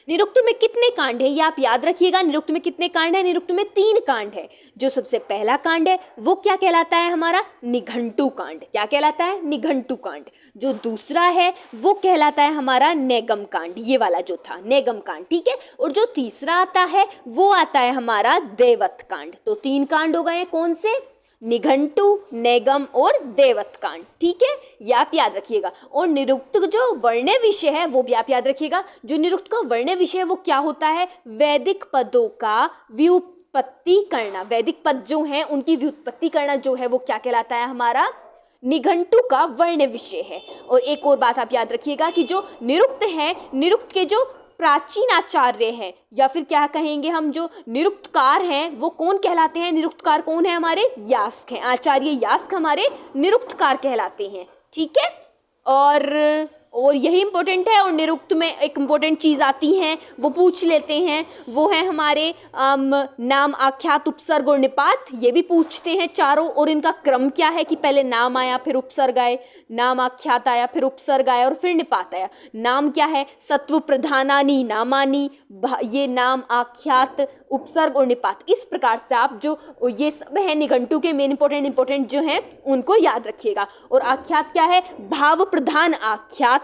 निरुक्त में कितने कांड है ये आप याद रखिएगा। निरुक्त में कितने कांड है? निरुक्त में 3 कांड है। जो सबसे पहला कांड है वो क्या कहलाता है हमारा? निघंटु कांड। क्या कहलाता है? निघंटु कांड। जो दूसरा है वो कहलाता है हमारा नैगम कांड, ये वाला जो था नैगम कांड। ठीक है। और जो तीसरा आता है वो आता है हमारा दैवत कांड। तो 3 कांड हो गए। कौन से? निघंटु, नैगम और दैवत कांड। ठीक है। ये आप याद रखिएगा। और निरुक्त जो वर्ण विषय है वो भी आप याद रखिएगा। जो निरुक्त का वर्ण विषय है वो क्या होता है? वैदिक पदों का व्युत्पत्ति करना। वैदिक पद जो हैं उनकी व्युत्पत्ति करना जो है वो क्या कहलाता है हमारा? निघंटु का वर्ण विषय है। और एक और बात आप याद रखिएगा कि जो निरुक्त है, निरुक्त के जो प्राचीन आचार्य हैं या फिर क्या कहेंगे हम, जो निरुक्तकार हैं वो कौन कहलाते हैं? निरुक्तकार कौन है हमारे? यास्क हैं। आचार्य यास्क हमारे निरुक्तकार कहलाते हैं। ठीक है। और यही इंपॉर्टेंट है। और निरुक्त में एक इम्पोर्टेंट चीज़ आती है वो पूछ लेते हैं, वो है हमारे नाम, आख्यात, उपसर्ग और निपात। ये भी पूछते हैं चारों। और इनका क्रम क्या है कि पहले नाम आया फिर उपसर्ग आए, नाम आख्यात आया फिर उपसर्ग आया और फिर निपात आया। नाम क्या है? सत्व प्रधानानि नामानि। ये नाम, आख्यात, उपसर्ग और निपात, इस प्रकार से आप जो ये सब है निघंटु के मेन इंपॉर्टेंट जो हैं उनको याद रखिएगा। और आख्यात क्या है? भाव प्रधान आख्यात।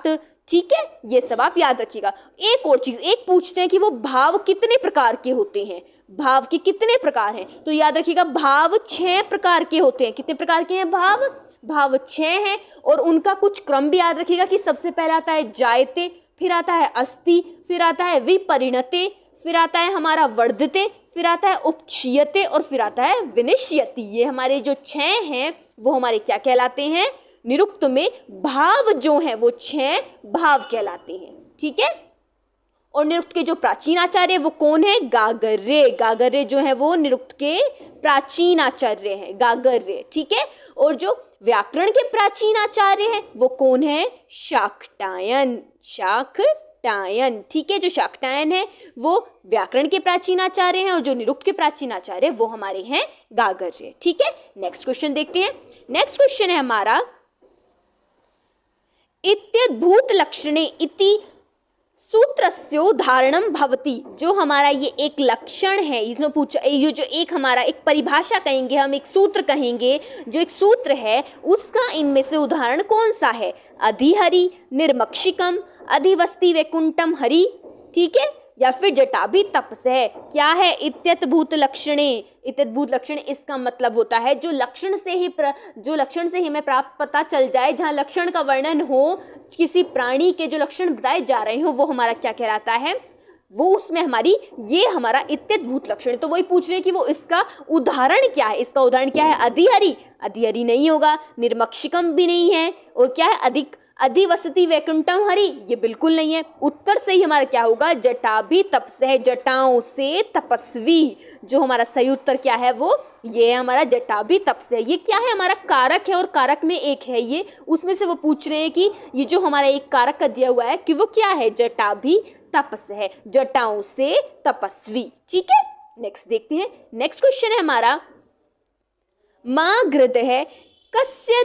ठीक है। ये सब आप याद रखिएगा। एक और चीज, एक पूछते हैं कि वो भाव कितने प्रकार के होते हैं? भाव के कितने प्रकार हैं? तो याद रखिएगा भाव 6 प्रकार के होते हैं। कितने प्रकार के हैं भाव? भाव 6 हैं। और उनका कुछ क्रम भी याद रखिएगा कि सबसे पहला आता है जायते, फिर आता है अस्ति, फिर आता है विपरिणते, फिर आता है हमारा वर्धते, फिर आता है उपक्षीयते और फिर आता है विनिश्यति। ये हमारे जो 6 हैं वो हमारे क्या कहलाते हैं? निरुक्त में भाव जो हैं वो 6 भाव कहलाते हैं। ठीक है। और निरुक्त के जो प्राचीन आचार्य वो कौन है? गागर्य। गागर्य जो है वो निरुक्त के प्राचीन आचार्य हैं, गागर्य, ठीक है। और जो व्याकरण के प्राचीन आचार्य हैं वो कौन है? शाकटायन। शाकटायन, ठीक है। जो शाकटायन है वो व्याकरण के प्राचीन आचार्य हैं और जो निरुक्त के प्राचीन आचार्य वो हमारे हैं गागर्य, ठीक है। नेक्स्ट क्वेश्चन देखते हैं। नेक्स्ट क्वेश्चन है हमारा इत्यद्भुत लक्षणे इति सूत्रस्योदाहरणम भवति। जो हमारा ये एक लक्षण है, इसमें पूछा, ये जो एक हमारा एक परिभाषा कहेंगे, हम एक सूत्र कहेंगे, जो एक सूत्र है उसका इनमें से उदाहरण कौन सा है? अधिहरि, निर्मक्षिकम, अधिवस्ति वैकुंठम हरि, ठीक है, या फिर जटाभि तपस है। क्या है? इत्यद्भुत लक्षणे। इत्यद्भुत लक्षण इसका मतलब होता है जो लक्षण से ही हमें प्राप्त पता चल जाए, जहाँ लक्षण का वर्णन हो, किसी प्राणी के जो लक्षण बताए जा रहे हो वो हमारा क्या कहलाता है? वो उसमें हमारी ये हमारा इत्यद्भुत लक्षण है। तो वही पूछ रहे हैं कि वो इसका उदाहरण क्या है? इसका उदाहरण क्या है? अधिहरि, अधिहरि नहीं होगा, निर्मक्षिकम भी नहीं है, और क्या है? अधिवसति वैकुंठम हरि, ये बिल्कुल नहीं है। उत्तर से ही हमारा क्या होगा? जटाभि तपस है, जटाओं से तपस्वी। जो हमारा सही उत्तर क्या है? वो ये है हमारा जटाभि तपस है। ये क्या है? हमारा कारक है और कारक में एक है ये, उसमें से वो पूछ रहे हैं कि ये जो हमारा एक कारक का दिया हुआ है कि वो क्या है? जटाभि तपस है, जटाओं से तपस्वी, ठीक है। नेक्स्ट देखते हैं। नेक्स्ट क्वेश्चन है हमारा माँ गृद है कस्य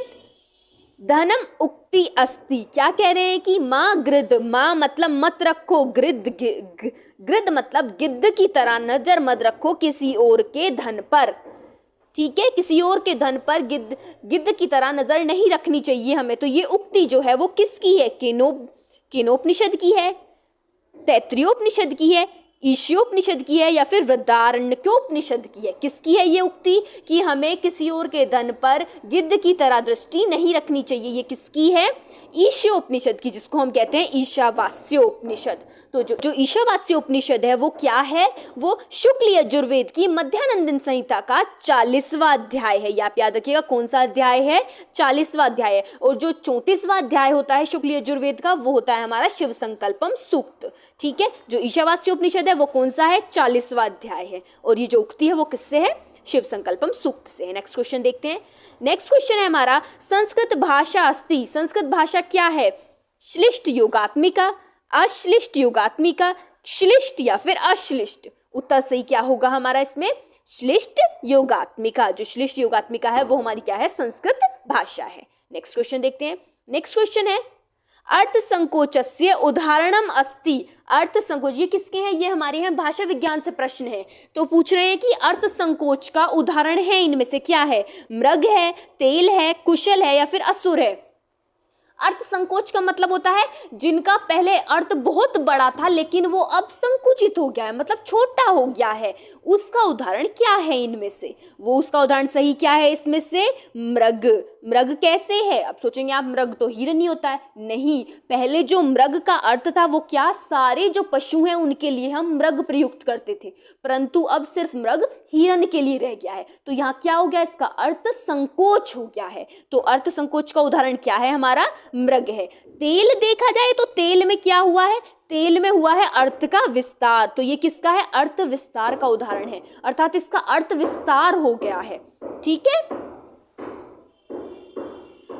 धनम उक्ति अस्ति। क्या कह रहे हैं कि माँ गृद, माँ मतलब मत रखो, गृद मतलब गिद्ध की तरह नजर मत रखो किसी और के धन पर, ठीक है। किसी और के धन पर गिद्ध की तरह नजर नहीं रखनी चाहिए हमें। तो ये उक्ति जो है वो किसकी है? केनोपनिषद की है, तैत्तरीयोपनिषद की है, ईशावास्योपनिषद की है, या फिर वृहदारण्यकोपनिषद की है? किसकी है ये उक्ति कि हमें किसी और के धन पर गिद्ध की तरह दृष्टि नहीं रखनी चाहिए? ये किसकी है? ईशावास्योपनिषद की, जिसको हम कहते हैं ईशावास्योपनिषद। तो जो ईशावास्योपनिषद है वो क्या है? वो शुक्ल यजुर्वेद की मध्यानंदन संहिता का 40वां अध्याय है। ये आप याद रखिएगा, कौन सा अध्याय है? 40वां अध्याय है। और जो 34वां अध्याय होता है शुक्ल यजुर्वेद का, वो होता है हमारा शिव संकल्पम सूक्त, ठीक है। जो ईशावास्योपनिषद है वो कौन सा है? 40वां अध्याय है। और ये जो उक्ति है वो किससे है? शिव संकल्पम सूक्त से है। नेक्स्ट क्वेश्चन देखते हैं। नेक्स्ट क्वेश्चन है हमारा संस्कृत भाषा अस्ति। संस्कृत भाषा क्या है? श्लिष्ट योगात्मिका, अश्लिष्ट योगात्मिका, श्लिष्ट या फिर अश्लिष्ट? उत्तर सही क्या होगा हमारा इसमें? श्लिष्ट योगात्मिका। जो श्लिष्ट योगात्मिका है वो हमारी क्या है? संस्कृत भाषा है। नेक्स्ट क्वेश्चन देखते हैं। नेक्स्ट क्वेश्चन है अर्थ संकोचस्य उदाहरणम अस्ति। अर्थ संकोच ये किसके हैं? ये हमारे यहाँ भाषा विज्ञान से प्रश्न है। तो पूछ रहे हैं कि अर्थ संकोच का उदाहरण है इनमें से क्या है? मृग है, तेल है, कुशल है, या फिर असुर है? अर्थ संकोच का मतलब होता है जिनका पहले अर्थ बहुत बड़ा था लेकिन वो अब संकुचित हो गया है, मतलब छोटा हो गया है। उसका उदाहरण क्या है इनमें से? वो उसका उदाहरण सही क्या है इसमें से? मृग। मृग कैसे है? अब सोचेंगे आप मृग तो हिरनी होता है, नहीं। पहले जो मृग का अर्थ था वो क्या? सारे जो पशु हैं उनके लिए हम मृग प्रयुक्त करते थे, परंतु अब सिर्फ मृग हिरन के लिए रह गया है। तो यहाँ क्या हो गया? इसका अर्थ संकोच हो गया है। तो अर्थ संकोच का उदाहरण क्या है हमारा? मृग है। तेल देखा जाए तो तेल में क्या हुआ है? तेल में हुआ है अर्थ का विस्तार। तो ये किसका है? अर्थ विस्तार का उदाहरण है, अर्थात इसका अर्थ विस्तार हो गया है, ठीक है।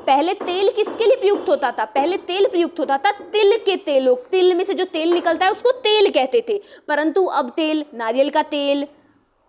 पहले तेल किसके लिए प्रयुक्त होता था? पहले तेल प्रयुक्त होता था तिल के तेलों, तिल में से जो तेल निकलता है उसको तेल कहते थे, परंतु अब तेल, नारियल का तेल,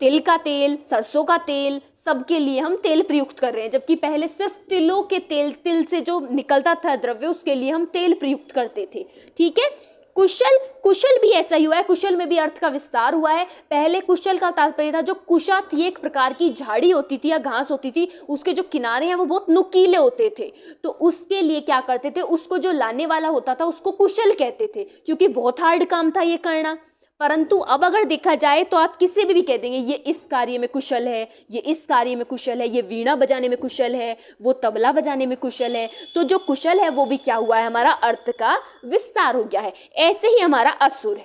तिल का तेल, सरसों का तेल, सबके लिए हम तेल प्रयुक्त कर रहे हैं। जबकि पहले सिर्फ तिलों के तेल, तिल से जो निकलता था द्रव्य, उसके लिए हम तेल प्रयुक्त करते थे, ठीक है। कुशल भी ऐसा ही हुआ है। कुशल में भी अर्थ का विस्तार हुआ है। पहले कुशल का तात्पर्य था, जो कुशा थी एक प्रकार की झाड़ी होती थी या घास होती थी, उसके जो किनारे हैं वो बहुत नुकीले होते थे, तो उसके लिए क्या करते थे? उसको जो लाने वाला होता था उसको कुशल कहते थे, क्योंकि बहुत हार्ड काम था ये करना। परंतु अब अगर देखा जाए तो आप किसी भी कह देंगे ये इस कार्य में कुशल है, ये इस कार्य में कुशल है, ये वीणा बजाने में कुशल है, वो तबला बजाने में कुशल है। तो जो कुशल है वो भी क्या हुआ है? हमारा अर्थ का विस्तार हो गया है। ऐसे ही हमारा असुर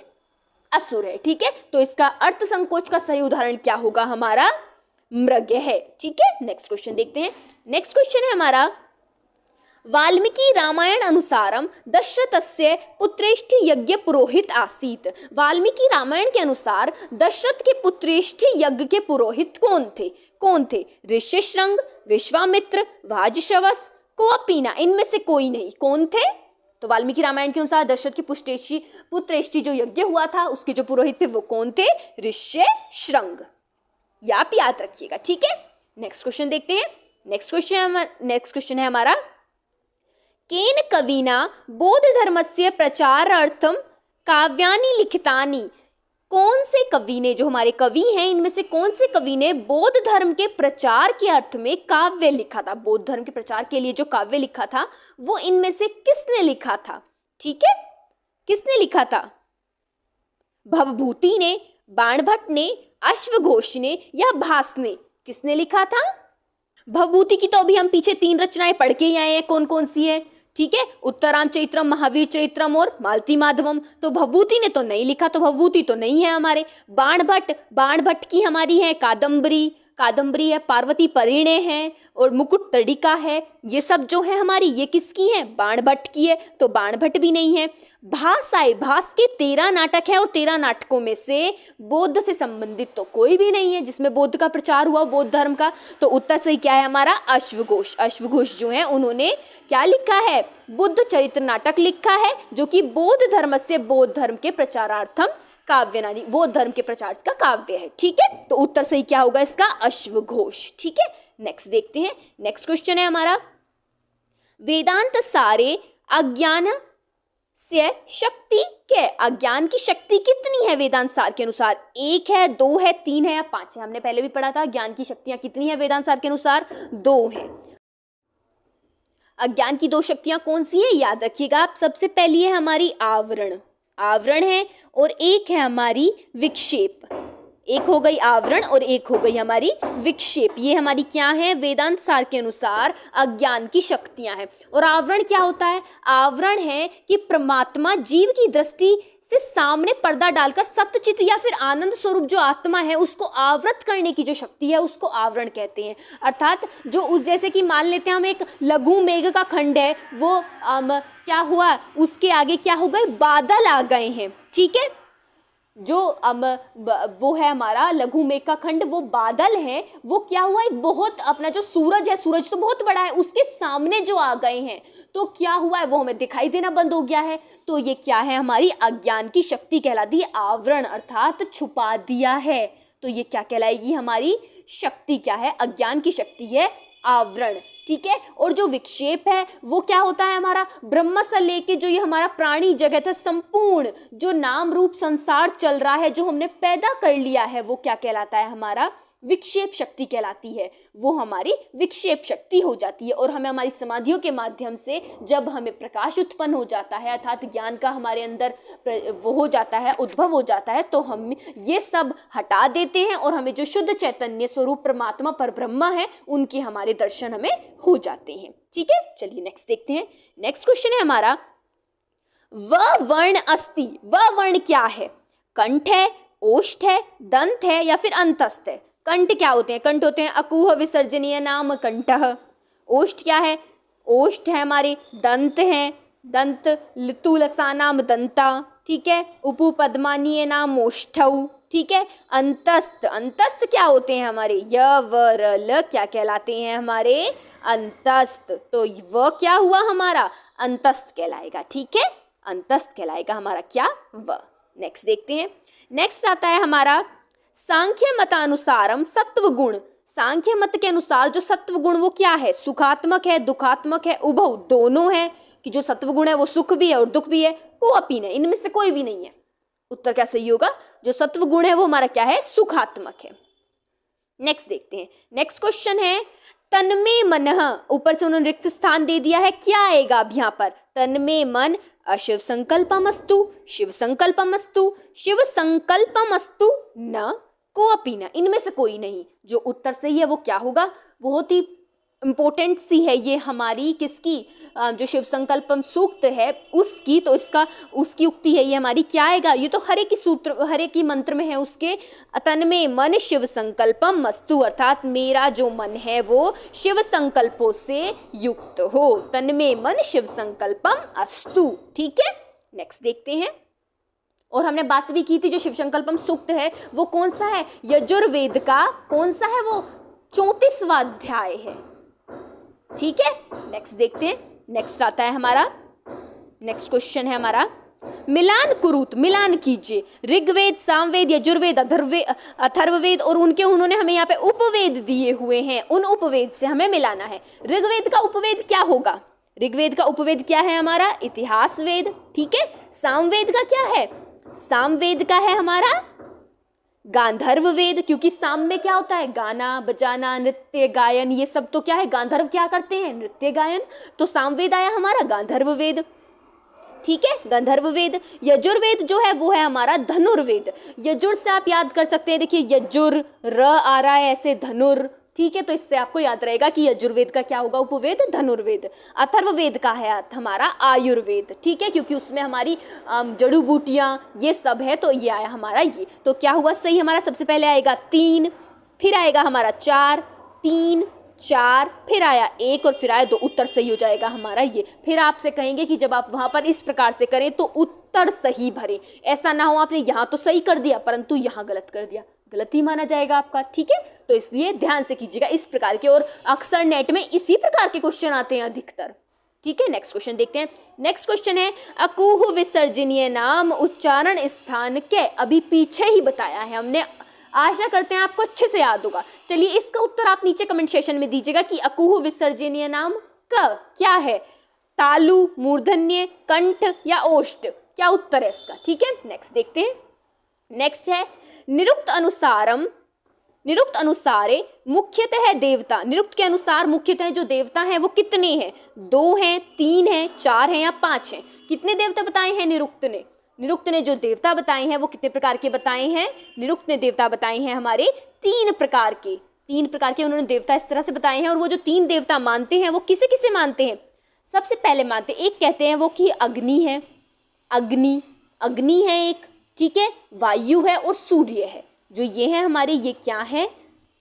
है, ठीक है। तो इसका अर्थ संकोच का सही उदाहरण क्या होगा? हमारा मृग है, ठीक है। नेक्स्ट क्वेश्चन देखते हैं। नेक्स्ट क्वेश्चन है हमारा वाल्मीकि रामायण अनुसारम दशरथस्य पुत्रेष्ठ यज्ञ पुरोहित आसीत। वाल्मीकि रामायण के अनुसार दशरथ के पुत्रेष्ठ यज्ञ के पुरोहित कौन थे? ऋष्यशृंग, विश्वामित्र, वाजश्रवस, कोअपीना, इनमें से कोई नहीं। कौन थे? तो वाल्मीकि रामायण के अनुसार दशरथ के पुत्रेष्ठी जो यज्ञ हुआ था उसके जो पुरोहित थे वो कौन थे? ऋष्यशृंग। ये आप याद रखिएगा, ठीक है। नेक्स्ट क्वेश्चन देखते हैं। नेक्स्ट क्वेश्चन है हमारा, केन कविना बौद्ध धर्मस्य प्रचारार्थम काव्यानि लिखितानि। कौन से कवि ने, जो हमारे कवि हैं इनमें से कौन से कवि ने बौद्ध धर्म के प्रचार के अर्थ में काव्य लिखा था? बौद्ध धर्म के प्रचार के लिए जो काव्य लिखा था वो इनमें से किसने लिखा था? ठीक है, किसने लिखा था? भवभूति ने, बाणभट्ट ने, अश्वघोष ने या भास ने? किसने लिखा था? भवभूति की तो अभी हम पीछे 3 रचनाएं पढ़ के ही आए हैं, कौन कौन सी है? ठीक है, उत्तराम चरित्रम, महावीर चरित्रम और मालती माधवम। तो भवभूति ने तो नहीं लिखा, तो भवभूति तो नहीं है हमारे। बाणभट्ट की हमारी है कादम्बरी है, पार्वती परिणय है और मुकुट तड़िका है। ये सब जो है हमारी, ये किसकी है? बाणभट्ट की है, तो बाणभट्ट भी नहीं है। भास के 13 नाटक है और 13 नाटकों में से बौद्ध से संबंधित तो कोई भी नहीं है जिसमें बौद्ध का प्रचार हुआ, बौद्ध धर्म का। तो उत्तर सही क्या है हमारा? अश्वघोष जो है उन्होंने क्या लिखा है? बुद्ध चरित्र नाटक लिखा है, जो कि बौद्ध धर्म से बौद्ध धर्म के प्रचारार्थम काव्य, नानी बौद्ध धर्म के प्रचार का काव्य है। ठीक है, तो उत्तर सही क्या होगा इसका? अश्वघोष। ठीक है, नेक्स्ट देखते हैं। नेक्स्ट क्वेश्चन है हमारा, वेदांत सारे अज्ञान से शक्ति के, अज्ञान की शक्ति कितनी है वेदांत सार के अनुसार? 1 है, 2 है, 3 है या 5 है? हमने पहले भी पढ़ा था ज्ञान की शक्तियां कितनी है वेदांत सार के अनुसार? 2 है। अज्ञान की 2 शक्तियां कौन सी है? याद रखिएगा आप। सबसे पहली है हमारी आवरण है, और एक है हमारी विक्षेप। एक हो गई आवरण और एक हो गई हमारी विक्षेप। ये हमारी क्या है? वेदांत सार के अनुसार अज्ञान की शक्तियां हैं। और आवरण क्या होता है? आवरण है कि परमात्मा जीव की दृष्टि से सामने पर्दा डालकर सत्यचित या फिर आनंद स्वरूप जो आत्मा है उसको आवृत करने की जो शक्ति है उसको आवरण कहते हैं। अर्थात जो उस, जैसे कि मान लेते हैं हम एक लघु मेघ का खंड है, वो क्या हुआ, उसके आगे क्या हो गए? बादल आ गए हैं। ठीक है, जो वो है हमारा लघु मेघ का खंड, वो बादल है, वो क्या हुआ? एक बहुत, अपना जो सूरज है, सूरज तो बहुत बड़ा है, उसके सामने जो आ गए हैं, तो क्या हुआ है? वो हमें दिखाई देना बंद हो गया है। तो ये क्या है? हमारी अज्ञान की शक्ति कहलाती है। आवरण अर्थात छुपा दिया है, तो ये क्या कहलाएगी? हमारी शक्ति क्या है? अज्ञान की शक्ति है आवरण। ठीक है, और जो विक्षेप है वो क्या होता है? हमारा ब्रह्म से लेके जो ये हमारा प्राणी जगत है, संपूर्ण जो नाम रूप संसार चल रहा है, जो हमने पैदा कर लिया है, वो क्या कहलाता है? हमारा विक्षेप शक्ति कहलाती है। वो हमारी विक्षेप शक्ति हो जाती है। और हमें हमारी समाधियों के माध्यम से जब हमें प्रकाश उत्पन्न हो जाता है, अर्थात ज्ञान का हमारे अंदर वो हो जाता है, उद्भव हो जाता है, तो हम ये सब हटा देते हैं और हमें जो शुद्ध चैतन्य स्वरूप परमात्मा पर ब्रह्मा है उनके हमारे दर्शन हमें हो जाते हैं। ठीक है, चलिए नेक्स्ट देखते हैं। नेक्स्ट क्वेश्चन है हमारा, वह वर्ण अस्ति। वह वर्ण क्या है? कंठ है, ओष्ठ है, दंत है या फिर अंतस्थ है? कंठ क्या होते हैं? कंठ होते हैं अकूह विसर्जनीय नाम कंठः। ओष्ठ क्या है? ओष्ठ है हमारे दंत हैं, दंत लितुलसा नाम दंता। ठीक है, उपु पद्मानीय नाम ओष्ठौ। ठीक है, अंतस्थ क्या होते हैं हमारे? य व र ल क्या कहलाते हैं हमारे? अंतस्थ। तो वह क्या हुआ हमारा? अंतस्थ कहलाएगा। ठीक है, अंतस्थ कहलाएगा हमारा क्या? व। नेक्स्ट देखते हैं। नेक्स्ट आता है हमारा सांख्य मतानुसारम सत्व गुण। सांख्य मत के अनुसार जो सत्व गुण वो क्या है? सुखात्मक है, दुखात्मक है, उभौ दोनों है, कि जो सत्व गुण है वो सुख भी है और दुख भी है। कोअपि नहीं, इनमें से कोई भी नहीं है। उत्तर क्या सही होगा? जो सत्व गुण है वो हमारा क्या है? सुखात्मक है। नेक्स्ट देखते हैं। नेक्स्ट क्वेश्चन है, तन्मे मनः। ऊपर से उन्होंने रिक्त स्थान दे दिया है, क्या आएगा अब यहाँ पर? तन्मे मन अशिव संकल्पमस्तु, शिव संकल्पमस्तु, शिव संकल्पमस्तु न कोअपि न। इनमें से कोई नहीं। जो उत्तर सही है वो क्या होगा? बहुत ही इम्पोर्टेंट सी है ये हमारी, किसकी, जो शिव संकल्पम सूक्त है उसकी। तो इसका उसकी उक्ति है ये हमारी, क्या आएगा, ये तो हर एक की सूत्र, हर एक की मंत्र में है उसके, तन्मे मन शिव संकल्पम अस्तु, अर्थात मेरा जो मन है वो शिव संकल्पों से युक्त हो, तन्मे मन शिव संकल्पम अस्तु। ठीक है, नेक्स्ट देखते हैं। और हमने बात भी की थी, जो शिव संकल्पम सूक्त है वो कौन सा है, यजुर्वेद का कौन सा है, वो 34वां अध्याय है। ठीक है, नेक्स्ट देखते हैं। नेक्स्ट आता है हमारा, नेक्स्ट क्वेश्चन है हमारा, मिलान कुरुत, मिलान कीजिए ऋग्वेद, सामवेद, यजुर्वेद, अथर्ववेद और उन्होंने हमें यहाँ पे उपवेद दिए हुए हैं, उन उपवेद से हमें मिलाना है। ऋग्वेद का उपवेद क्या होगा, ऋग्वेद का उपवेद क्या है हमारा, इतिहास वेद। ठीक है, सामवेद का क्या है, सामवेद का है हमारा गांधर्व वेद, क्योंकि साम में क्या होता है, गाना बजाना, नृत्य गायन, ये सब तो क्या है, गांधर्व क्या करते हैं, नृत्य गायन। तो सामवेद आया हमारा गांधर्व वेद। ठीक है, गंधर्व वेद। यजुर्वेद जो है वो है हमारा धनुर्वेद। यजुर से आप याद कर सकते हैं, देखिए यजुर, र आ रहा है ऐसे, धनुर। ठीक है, तो इससे आपको याद रहेगा कि यजुर्वेद का क्या होगा उपवेद, धनुर्वेद। अथर्ववेद का है हमारा आयुर्वेद। ठीक है, क्योंकि उसमें हमारी जड़ी बूटियां ये सब है, तो ये आया हमारा ये। तो क्या हुआ सही हमारा, सबसे पहले आएगा 3, फिर आएगा हमारा 4, 3, 4, फिर आया 1 और फिर आया 2, उत्तर सही हो जाएगा हमारा ये। फिर आपसे कहेंगे कि जब आप वहां पर इस प्रकार से करें तो उत्तर सही भरें, ऐसा ना हो आपने यहाँ तो सही कर दिया परंतु यहाँ गलत कर दिया, गलत ही माना जाएगा आपका। ठीक है, तो इसलिए ध्यान से कीजिएगा इस प्रकार के, और अक्सर नेट में इसी प्रकार के क्वेश्चन आते हैं अधिकतर। ठीक है, नेक्स्ट क्वेश्चन देखते हैं। नेक्स्ट क्वेश्चन है, अकुह विसर्जनीय नाम उच्चारण स्थान के, अभी पीछे ही बताया है हमने, आशा करते हैं आपको अच्छे से याद होगा। चलिए इसका उत्तर आप नीचे कमेंट सेक्शन में दीजिएगा कि अकुह विसर्जनीय नाम क क्या है, तालु, मूर्धन्य, कंठ या ओष्ठ, क्या उत्तर है इसका। ठीक है, नेक्स्ट देखते हैं। नेक्स्ट है, निरुक्त अनुसारम, निरुक्त अनुसारे मुख्यतः देवता, निरुक्त के अनुसार मुख्यतः जो देवता हैं वो कितने हैं, 2 हैं, 3 हैं, 4 हैं या 5 हैं। कितने देवता बताए हैं निरुक्त ने, निरुक्त ने जो देवता बताए हैं वो कितने प्रकार के बताए हैं, निरुक्त ने देवता बताए हैं हमारे 3 प्रकार के, 3 प्रकार के उन्होंने देवता इस तरह से बताए हैं। और वो जो 3 देवता मानते हैं वो किसे किसे मानते हैं, सबसे पहले मानते हैं, एक कहते हैं वो कि अग्नि है, अग्नि, अग्नि है एक, ठीक है, वायु है और सूर्य है। जो ये है हमारे, ये क्या है,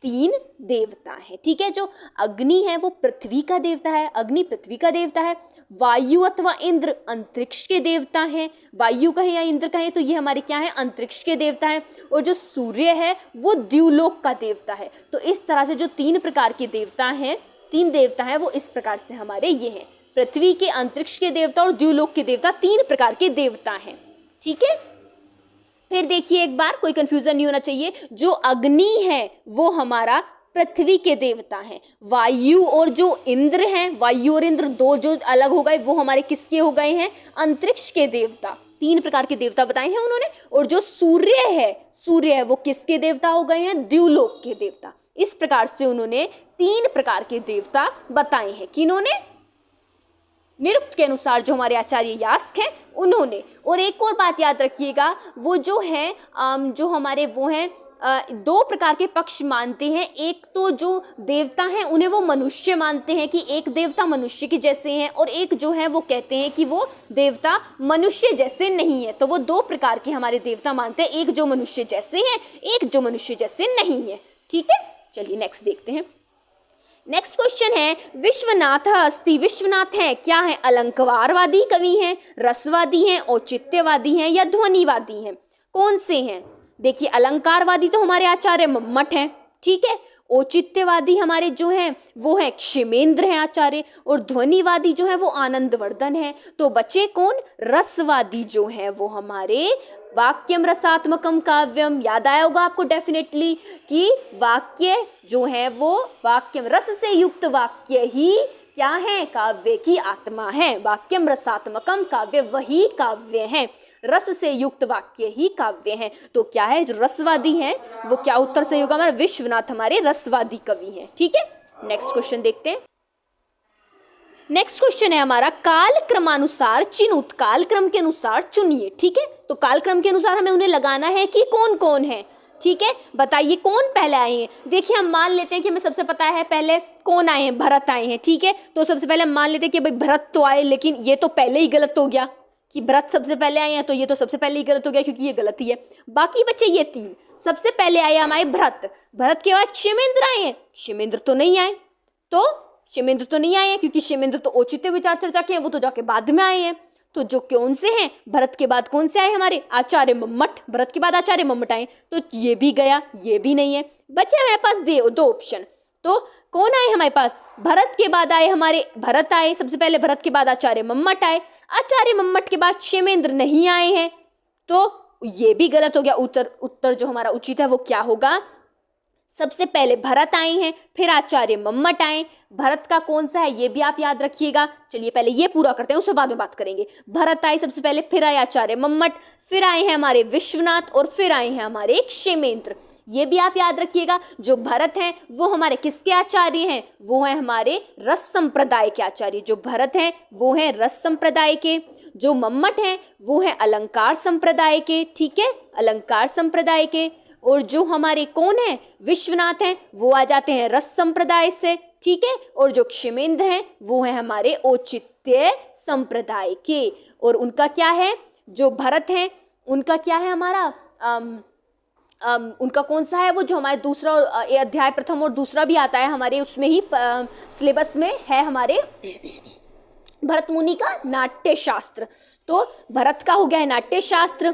3 देवता है। ठीक है, जो अग्नि है वो पृथ्वी का देवता है, अग्नि पृथ्वी का देवता है। वायु अथवा इंद्र अंतरिक्ष के देवता हैं, वायु कहें या इंद्र कहें तो ये हमारे क्या है, अंतरिक्ष के देवता है। और जो सूर्य है वो द्युलोक का देवता है। तो इस तरह से जो 3 प्रकार के देवता हैं, 3 देवता हैं वो इस प्रकार से हमारे ये हैं, पृथ्वी के, अंतरिक्ष के देवता और द्युलोक के देवता, 3 प्रकार के देवता हैं। ठीक है, फिर देखिए एक बार, कोई कंफ्यूजन नहीं होना चाहिए, जो अग्नि है वो हमारा पृथ्वी के देवता हैं, वायु और जो इंद्र हैं, वायु और इंद्र 2 जो अलग हो गए वो हमारे किसके हो गए हैं, अंतरिक्ष के देवता। 3 प्रकार के देवता बताए हैं उन्होंने। और जो सूर्य है, सूर्य है वो किसके देवता हो गए हैं, द्युलोक के देवता। इस प्रकार से उन्होंने 3 प्रकार के देवता बताए हैं, किन्होंने, निरुक्त के अनुसार जो हमारे आचार्य यास्क हैं उन्होंने। और एक और बात याद रखिएगा, वो जो है जो हमारे वो हैं 2 प्रकार के पक्ष मानते हैं। एक तो जो देवता हैं उन्हें वो मनुष्य मानते हैं कि एक देवता मनुष्य के जैसे हैं, और एक जो है वो कहते हैं कि वो देवता मनुष्य जैसे नहीं है। तो वो 2 प्रकार के हमारे देवता मानते हैं, एक जो मनुष्य जैसे हैं, एक जो मनुष्य जैसे नहीं है। ठीक है, चलिए नेक्स्ट देखते हैं। नेक्स्ट क्वेश्चन है, विश्वनाथ अस्ति, विश्वनाथ है क्या है, अलंकारवादी कवि हैं, रसवादी हैं, औचित्यवादी हैं या ध्वनिवादी हैं, कौन से हैं। देखिए अलंकारवादी तो हमारे आचार्य मम्मट हैं, ठीक है, औचित्यवादी हमारे जो हैं वो है क्षेमेंद्र हैं आचार्य, और ध्वनिवादी जो है वो आनंदवर्धन है। तो बचे कौन, रसवादी जो है वो हमारे वाक्यम रसात्मकम काव्यम, याद आया होगा आपको डेफिनेटली कि वाक्य जो है वो वाक्यम, रस से युक्त वाक्य ही क्या है, काव्य की आत्मा है। वाक्यम रसात्मकम काव्य, वही काव्य है, रस से युक्त वाक्य ही काव्य है। तो क्या है, जो रसवादी हैं वो क्या उत्तर सही होगा हमारा, विश्वनाथ हमारे रसवादी कवि हैं। ठीक है, नेक्स्ट क्वेश्चन देखते हैं। नेक्स्ट क्वेश्चन है हमारा, काल क्रमानुसार चिनुत, काल क्रम के अनुसार चुनिए। ठीक है, तो काल क्रम के अनुसार हमें उन्हें लगाना है कि कौन कौन है। ठीक है, बताइए कौन पहले आए हैं। देखिए हम मान लेते हैं कि हमें सबसे पता है पहले कौन आए हैं, भरत आए हैं। ठीक है, तो सबसे पहले हम मान लेते हैं कि भाई भरत तो आए, लेकिन ये तो पहले ही गलत हो गया कि भरत सबसे पहले आए हैं, तो ये तो सबसे पहले ही गलत हो गया क्योंकि ये गलत ही है। बाकी बचे ये तीन, सबसे पहले आए हमारे भरत, भरत के बाद क्षेमेंद्र आए हैं, क्षेमेंद्र तो नहीं आए, तो क्षेमेंद्र तो नहीं आए हैं क्योंकि क्षेमेंद्र तो औचित्य विचार चर्चा के हैं, वो तो जाके बाद में आए हैं। तो जो कौन से हैं, भरत के बाद कौन से आए हमारे, आचार्य मम्मट, भरत के बाद आचार्य मम्मट आए, तो ये भी गया, ये भी नहीं है। बचे हमारे पास दो ऑप्शन, तो कौन आए हमारे पास, भरत के बाद आए हमारे, भरत आए सबसे पहले, भरत के बाद आचार्य मम्मट आए, आचार्य मम्मट के बाद क्षेमेंद्र नहीं आए हैं, तो ये भी गलत हो गया। उत्तर जो हमारा उचित है वो क्या होगा, सबसे पहले भरत आए हैं, फिर आचार्य मम्मट आए। भरत का कौन सा है ये भी आप याद रखिएगा। चलिए पहले ये पूरा करते हैं, उसके बाद में बात करेंगे। भरत आए सबसे पहले, फिर आए आचार्य मम्मट, फिर आए हैं हमारे विश्वनाथ, और फिर आए हैं हमारे क्षेमेंद्र। ये भी आप याद रखिएगा। जो भरत हैं वो हमारे किसके आचार्य हैं, वो हैं हमारे रस संप्रदाय के आचार्य। जो भरत हैं वो हैं रस संप्रदाय के, जो मम्मट हैं वो हैं अलंकार संप्रदाय के। ठीक है, अलंकार संप्रदाय के। और जो हमारे कौन है, विश्वनाथ हैं, वो आ जाते हैं रस संप्रदाय से। ठीक है, और जो क्षेमेंद्र हैं वो हैं हमारे औचित्य संप्रदाय के। और उनका क्या है, जो भरत हैं उनका क्या है हमारा उनका कौन सा है, वो जो हमारे दूसरा अध्याय प्रथम और दूसरा भी आता है हमारे उसमें ही सिलेबस में है हमारे भरत मुनि का नाट्य शास्त्र। तो भरत का हो गया है नाट्य शास्त्र,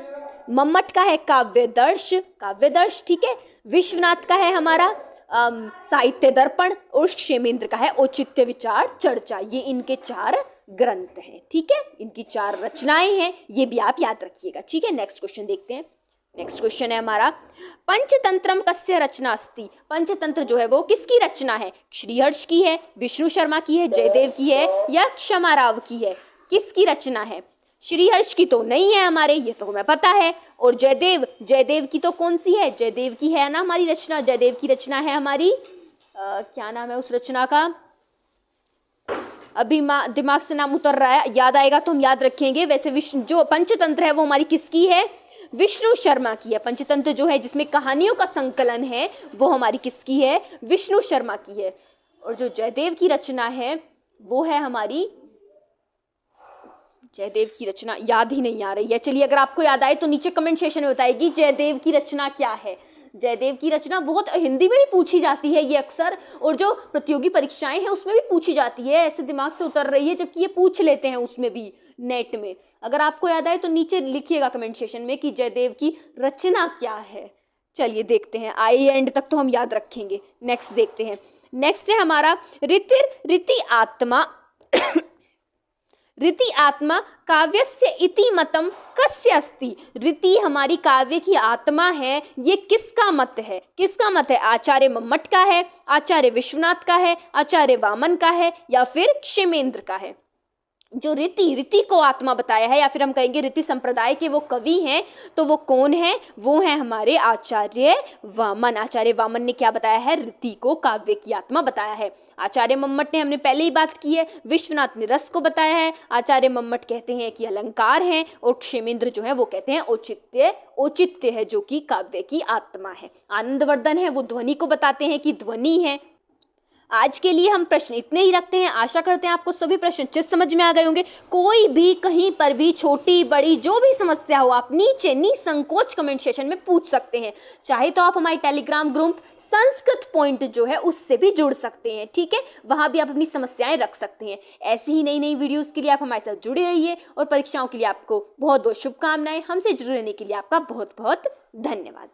मम्मट का है काव्यदर्श, काव्यदर्श। ठीक है, विश्वनाथ का है हमारा साहित्य दर्पण, और क्षेमेंद्र का है औचित्य विचार चर्चा। ये इनके 4 ग्रंथ हैं। ठीक है, इनकी 4 रचनाएं हैं, ये भी आप याद रखिएगा। ठीक है, नेक्स्ट क्वेश्चन देखते हैं। नेक्स्ट क्वेश्चन है हमारा, पंचतंत्रम कस्य रचना अस्ति। पंचतंत्र जो है वो किसकी रचना है, श्रीहर्ष की है, विष्णु शर्मा की है, जयदेव की है, या क्षमाराव की है, किसकी रचना है। श्रीहर्ष की तो नहीं है हमारे, ये तो हमें पता है। और जयदेव की तो कौन सी है, जयदेव की है ना हमारी रचना। जयदेव की रचना है हमारी क्या नाम है उस रचना का, अभी दिमाग से नाम उतर रहा है, याद आएगा तो हम याद रखेंगे। वैसे जो पंचतंत्र है वो हमारी किसकी है, विष्णु शर्मा की है। पंचतंत्र जो है जिसमें कहानियों का संकलन है वो हमारी किसकी है, विष्णु शर्मा की है। और जो जयदेव की रचना है वो है हमारी, जयदेव की रचना याद ही नहीं आ रही है। चलिए अगर आपको याद आए तो नीचे कमेंट सेक्शन में बताएगी जयदेव की रचना क्या है। जयदेव की रचना बहुत हिंदी में भी पूछी जाती है ये अक्सर, और जो प्रतियोगी परीक्षाएं हैं उसमें भी पूछी जाती है। ऐसे दिमाग से उतर रही है जबकि ये पूछ लेते हैं उसमें भी नेट में। अगर आपको याद आए तो नीचे लिखिएगा कमेंट सेक्शन में कि जयदेव की रचना क्या है। चलिए देखते हैं, आई एंड तक तो हम याद रखेंगे। नेक्स्ट देखते हैं। नेक्स्ट है हमारा रीति आत्मा रीति आत्मा काव्यस्य इति मतम कस्य अस्ति। रीति हमारी काव्य की आत्मा है, ये किसका मत है, किसका मत है, आचार्य मम्मट का है, आचार्य विश्वनाथ का है, आचार्य वामन का है, या फिर क्षेमेंद्र का है। जो रीति को आत्मा बताया है, या फिर हम कहेंगे रीति संप्रदाय के वो कवि हैं, तो वो कौन है, वो है हमारे आचार्य वामन। आचार्य वामन ने क्या बताया है, रीति को काव्य की आत्मा बताया है। आचार्य मम्मट ने हमने पहले ही बात की है, विश्वनाथ ने रस को बताया है, आचार्य मम्मट कहते हैं कि अलंकार है, और क्षेमेंद्र जो है वो कहते हैं औचित्य है जो कि काव्य की आत्मा है। आनंदवर्धन है वो ध्वनि को बताते हैं कि ध्वनि है। आज के लिए हम प्रश्न इतने ही रखते हैं। आशा करते हैं आपको सभी प्रश्न अच्छे समझ में आ गए होंगे। कोई भी कहीं पर भी छोटी बड़ी जो भी समस्या हो आप नीचे निसंकोच कमेंट सेक्शन में पूछ सकते हैं। चाहे तो आप हमारे टेलीग्राम ग्रुप संस्कृत पॉइंट जो है उससे भी जुड़ सकते हैं। ठीक है, वहां भी आप अपनी समस्याएं रख सकते हैं। ऐसी ही नई नई वीडियोस के लिए आप हमारे साथ जुड़े रहिए, और परीक्षाओं के लिए आपको बहुत बहुत शुभकामनाएं। हमसे जुड़े रहने के लिए आपका बहुत बहुत धन्यवाद।